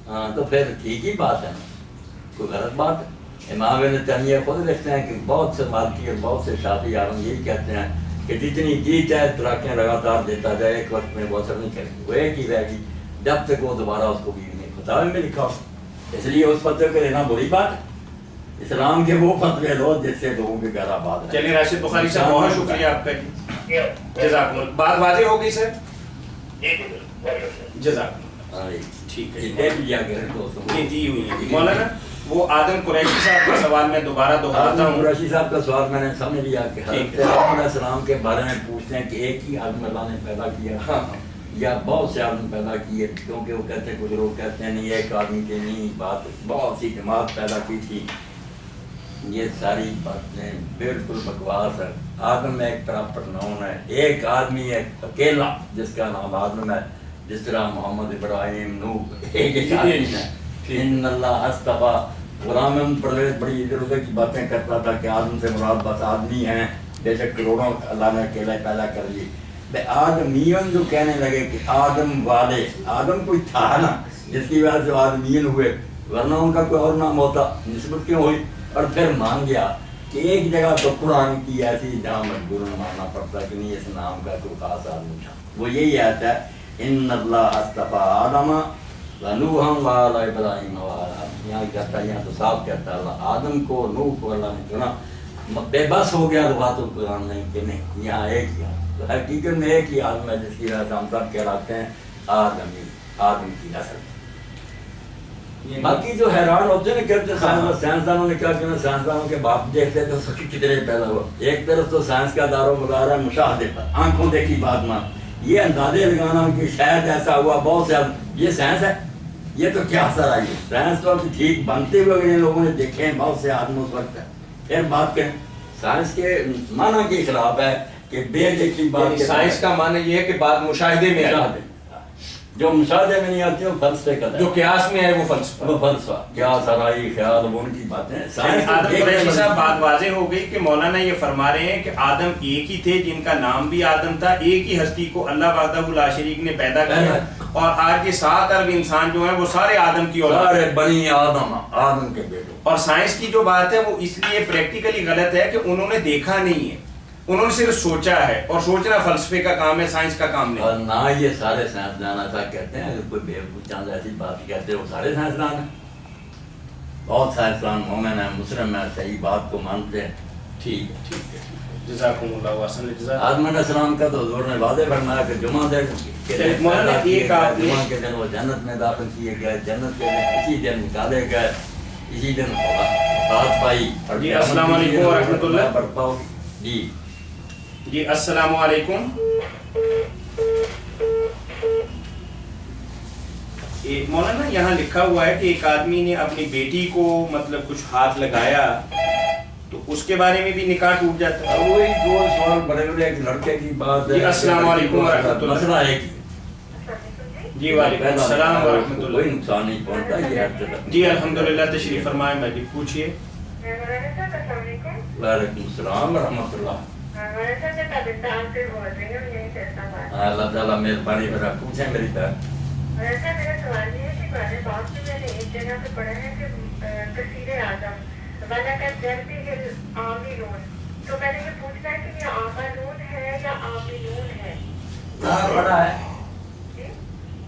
ہاں تو پھر ٹھیک ہی بات ہے, کوئی غلط بات ہے. امام ابن تیمیہ خود لکھتے ہیں کہ بہت سے مالکی اور بہت سے شافعی عالم یہی کہتے ہیں کہ جتنی جی چاہے طلاقیں لگاتار دیتا جائے, ایک وقت میں وہ اثر نہیں کرے گی, وہ ایک ہی رہے گی جب تک وہ دوبارہ اس کو بیوی نہیں. فتاوی میں لکھا ہو, اس لیے اس فتوے کو لینا بری بات ہے. اسلام کے وہ فتوے لو جس سے لوگوں کے گھر آباد رہے.
چلیے راشد بخاری صاحب بہت شکریہ آپ کا جی, جزاک اللہ. بات واضح ہو گئی سر؟ جزاک اللہ, ٹھیک ہے جی ہوئی ہے. مولانا وہ آدم قریشی صاحب کا سوال میں دوبارہ دہراتا ہوں.
قریشی صاحب کا سوال میں نے سمجھ لیا کہ حضرت آدم علیہ السلام کے بارے میں پوچھتے ہیں کہ ایک ہی آدم اللہ نے پیدا کیا یا بہت سے آدمی پیدا کیے, کیونکہ وہ کہتے ہیں, کچھ لوگ کہتے ہیں نہیں ایک آدمی کے نہیں, بات بہت سی جماعت پیدا کی تھی. یہ ساری باتیں بالکل بکواس ہے. آدم ایک پراپر نام ہے, ایک آدمی ایک اکیلا جس کا نام آدم ہے, جس طرح محمد ابراہیم نوح ایک آدمی ہے. ان اللہ اصطفیٰ, غلام پرویز بڑی ادھر ادھر کی باتیں کرتا تھا کہ آدم سے مراد بس آدمی ہیں, بے شک کروڑوں اللہ نے اکیلا پیدا کر لی. آدمیون جو کہنے لگے کہ آدم والے, آدم کوئی تھا نا جس کی وجہ سے آدمین ہوئے, ورنہ ان کا کوئی اور نام ہوتا, نسبت کیوں ہوئی؟ اور پھر مان گیا کہ ایک جگہ تو قرآن کی ایسی جہاں مجبور ماننا پڑتا کہ نہیں اس نام کا کوئی خاص آدمی تھا. وہ یہی آتا ہے ان اللہ اصطفیٰ آدم ونوحا وآل ابراہیم وآل, یہاں کہتا ہے, یہاں تو صاف کہتا ہے اللہ آدم کو نوح کو اللہ نے چنا. بے بس ہو گیا لغات القرآن نہیں کہ نہیں, یہاں ایک ہی حقیقت میں ایک ہی آدم ہے جس کی وجہ سے ہم سب کہلاتے ہیں آدمی, آدم کی نسل. باقی جو حیران ہوتے ہیں نا کہتے ہیں سائنسدانوں نے کیا کیا، سائنسدانوں کے باپ دیکھتے تو سچی کتنے پیدا ہوا. ایک طرف تو سائنس کا دار و مدار ہے مشاہدے پر، آنکھوں دیکھی بات مان، یہ اندازے لگانا کہ شاید ایسا ہوا، بہت سے یہ سائنس ہے. یہ تو کیا اثر آئی ہے، سائنس تو ابھی ٹھیک بنتے ہوئے اگر ان لوگوں نے دیکھے ہیں بہت سے آدمی اس وقت ہے. پھر بات کریں سائنس کے معنی کے خلاف ہے کہ بے دیکھی بات.
سائنس کا معنی یہ ہے کہ بات مشاہدے میں آتی،
جو مشاہدے میں نہیں آتی وہ فلسفے کا ہے،
جو قیاس میں ہے وہ فلسفہ.
وہ فلسفہ قیاس آرائی خیال وہ ان کی باتیں.
آدم قریشی صاحب بات واضح ہو گئی کہ مولانا یہ فرما رہے ہیں کہ آدم ایک ہی تھے جن کا نام بھی آدم تھا، ایک ہی ہستی کو اللہ وحدہ لا شریک نے پیدا کیا، اور آج کے 7 ارب انسان جو ہیں وہ سارے آدم کی اولاد
سارے بنی آدم، آدم کے بیٹے.
اور سائنس کی جو بات ہے وہ اس لیے پریکٹیکلی غلط ہے کہ انہوں نے دیکھا نہیں ہے، انہوں نے صرف سوچا ہے، اور سوچنا فلسفے کا کام ہے، سائنس کا کام
اور
نہیں.
نہ یہ سارے سائنسدان ایسا کہتے ہیں، اگر کوئی بیوقوف چاند ایسی بات کہتے ہیں وہ سارے سائنسدان ہیں. بہت سائنسدان مومن ہیں، مسلم ہیں، صحیح بات کو مانتے ہیں.
ٹھیک ہے ٹھیک ہے جزاکم اللہ احسن الجزاء.
آدم علیہ السلام کا تو حضور نے واضح فرمایا کہ جمعہ کے دن وہ جنت میں داخل کیے گئے، جنت کے دن اسی دن نکالے گئے، اسی دن بات پائی.
جی السلام علیکم ورحمۃ اللہ.
پڑھتا ہوں جی.
جی السلام علیکم. مولانا یہاں لکھا ہوا ہے کہ ایک آدمی نے اپنی بیٹی کو مطلب کچھ ہاتھ لگایا تو اس کے بارے میں بھی نکاح ٹوٹ جاتا ہے.
وہی دو سوال بڑے بڑے ایک لڑکے کی بات ہے.
جی السلام علیکم ورحمۃ اللہ.
مسئلہ ہے کہ
جی وعلیکم السلام ورحمۃ اللہ.
کوئی نقصان نہیں پہنچتا یہ ہر طرف.
جی الحمدللہ تشریف فرمائیں. میں جی پوچھیے.
وعلیکم السلام ورحمۃ اللہ. اللہ تعالیٰ مہربانی میرا پوچھیں میری طرف.
ویسا میرا سوال یہ ہے کہ قرآن پاک میں نے ایک جگہ پہ پڑھا ہے کہ کثیر اعظم وَلَقَدْ جَرْبِهِ الْعَامِلُونَ. تو میں نے یہ پوچھنا ہے کہ یہ عاملون ہے یا عاملون ہے؟
کہاں پڑھا ہے؟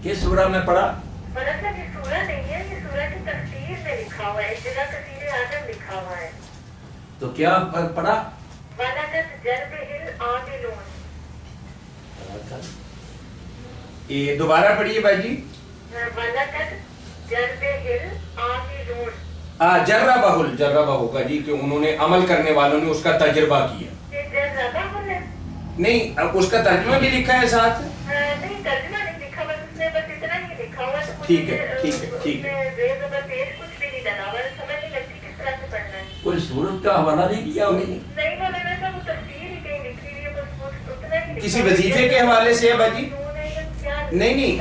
کس سورہ میں پڑھا؟
مطلب یہ سورہ نہیں ہے، یہ سورہ کی تفسیر میں لکھا ہوا ہے، ایک جگہ کثیر اعظم لکھا ہوا ہے.
تو کیا پڑھا؟
وَلَقَدْ جَرْبِهِ الْعَامِلُونَ.
یہ دوبارہ پڑھیے بھائی جی.
وَلَقَدْ جَرْبِهِ الْعَامِلُونَ.
جربہ جربہ ہوگا جی کہ انہوں نے عمل کرنے والوں نے اس کا تجربہ کیا.
یہ جربہ ہے؟
نہیں اب اس کا ترجمہ بھی لکھا ہے ساتھ.
نہیں ترجمہ نہیں لکھا، بس اس نے بس اتنا ہی لکھا ہوا.
ٹھیک ہے ٹھیک ہے ٹھیک ہے.
کچھ بھی نہیں ڈلا ہوا، سمجھ نہیں لگتی کس طرح سے پڑھنا ہے.
کوئی سورت کا حوالہ نہیں کیا انہیں؟
نہیں مولانا صاحب وہ تفسیر ہی کہیں لکھی ہوئی ہے، بس اتنا ہی لکھا.
کسی وظیفے کے حوالے سے ہے بھائی جی؟ نہیں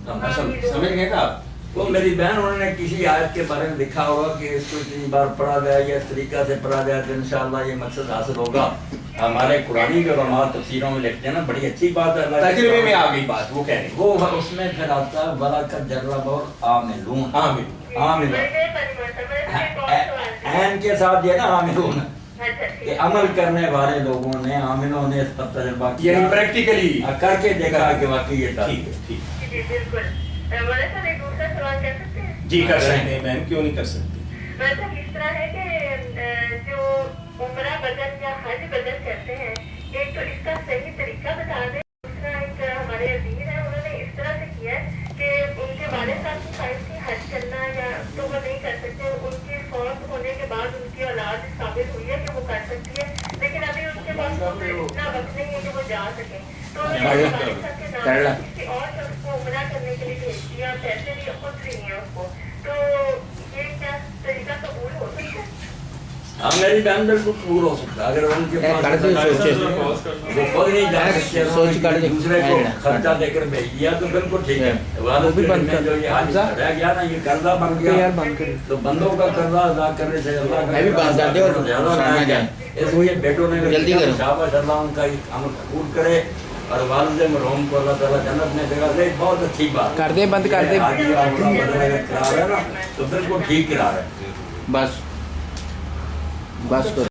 سمجھ گئے نا آپ.
وہ میری بہن انہوں نے کسی آیت کے بارے میں لکھا ہوگا کہ اس کو اتنی بار پڑھا گیا یا اس طریقہ سے پڑھا گیا تو انشاءاللہ یہ مقصد حاصل ہوگا. ہمارے قرآنی جو علماء تفسیروں میں لکھتے ہیں نا بڑی اچھی بات ہے.
تجربے میں آ گئی بات وہ کہہ رہے ہیں.
وہ اس میں پھر آتا ہے وَلَقَدْ جَرَّبَ اور عَامِلُونَ. عاملون عین کے ساتھ یہ نا عاملون کہ عمل کرنے والے لوگوں نے، عاملوں نے اس پر تجربہ کیا،
یعنی پریکٹیکلی
کر کے دیکھا کہ واقعی یہ تھا.
ٹھیک ہے ٹھیک ہے.
جی بالکل. مولانا صاحب ایک دوسرا سوال کر سکتے ہیں؟
جی کر سکتے ہیں بہن، کیوں نہیں کر سکتے.
ویسا اس طرح ہے کہ جو عمرہ بدن یا حج بدن کرتے ہیں، ایک تو اس کا صحیح طریقہ بتا دیں. دوسرا ایک ہمارے عزیز ہیں انہوں نے اس طرح سے کیا ہے کہ ان کے والد صاحب کی خواہش تھی حج کرنا یا تو وہ نہیں کر سکتے. ان کے فوت ہونے کے بعد ان کی اولاد ثابت ہوئی ہے کہ وہ کر سکتی ہے، لیکن ابھی ان کے پاس اتنا وقت نہیں ہے کہ وہ جا سکیں. تو انہوں نے والد صاحب کے نام کسی اور شخص کو عمرہ کرنے کے لیے بھیج دیا، پیسے بھی خود بھی نہیں ہے اس کو. تو یہ کیا طریقہ قبول ہو سکتا ہے؟
ہاں میری بہن بالکل قبول ہو سکتا ہے. اگر ان کے پاس وہ خود نہیں جا سکتے، دوسرے کو خرچہ دے کر بھیج دیا تو بالکل ٹھیک ہے. والد میں جو یہ حج رہ گیا نا، یہ قرضہ بن گیا تو بندوں کا قرضہ ادا کرنے سے اللہ کا زیادہ. اس لیے بیٹوں نے شاباش اللہ ان کا عمل قبول کرے اور والد مرحوم کو اللہ تعالیٰ جنت میں جگہ دے. بہت اچھی بات
کر دے، بند کر دے.
تو بالکل ٹھیک کرا رہے.
بس بس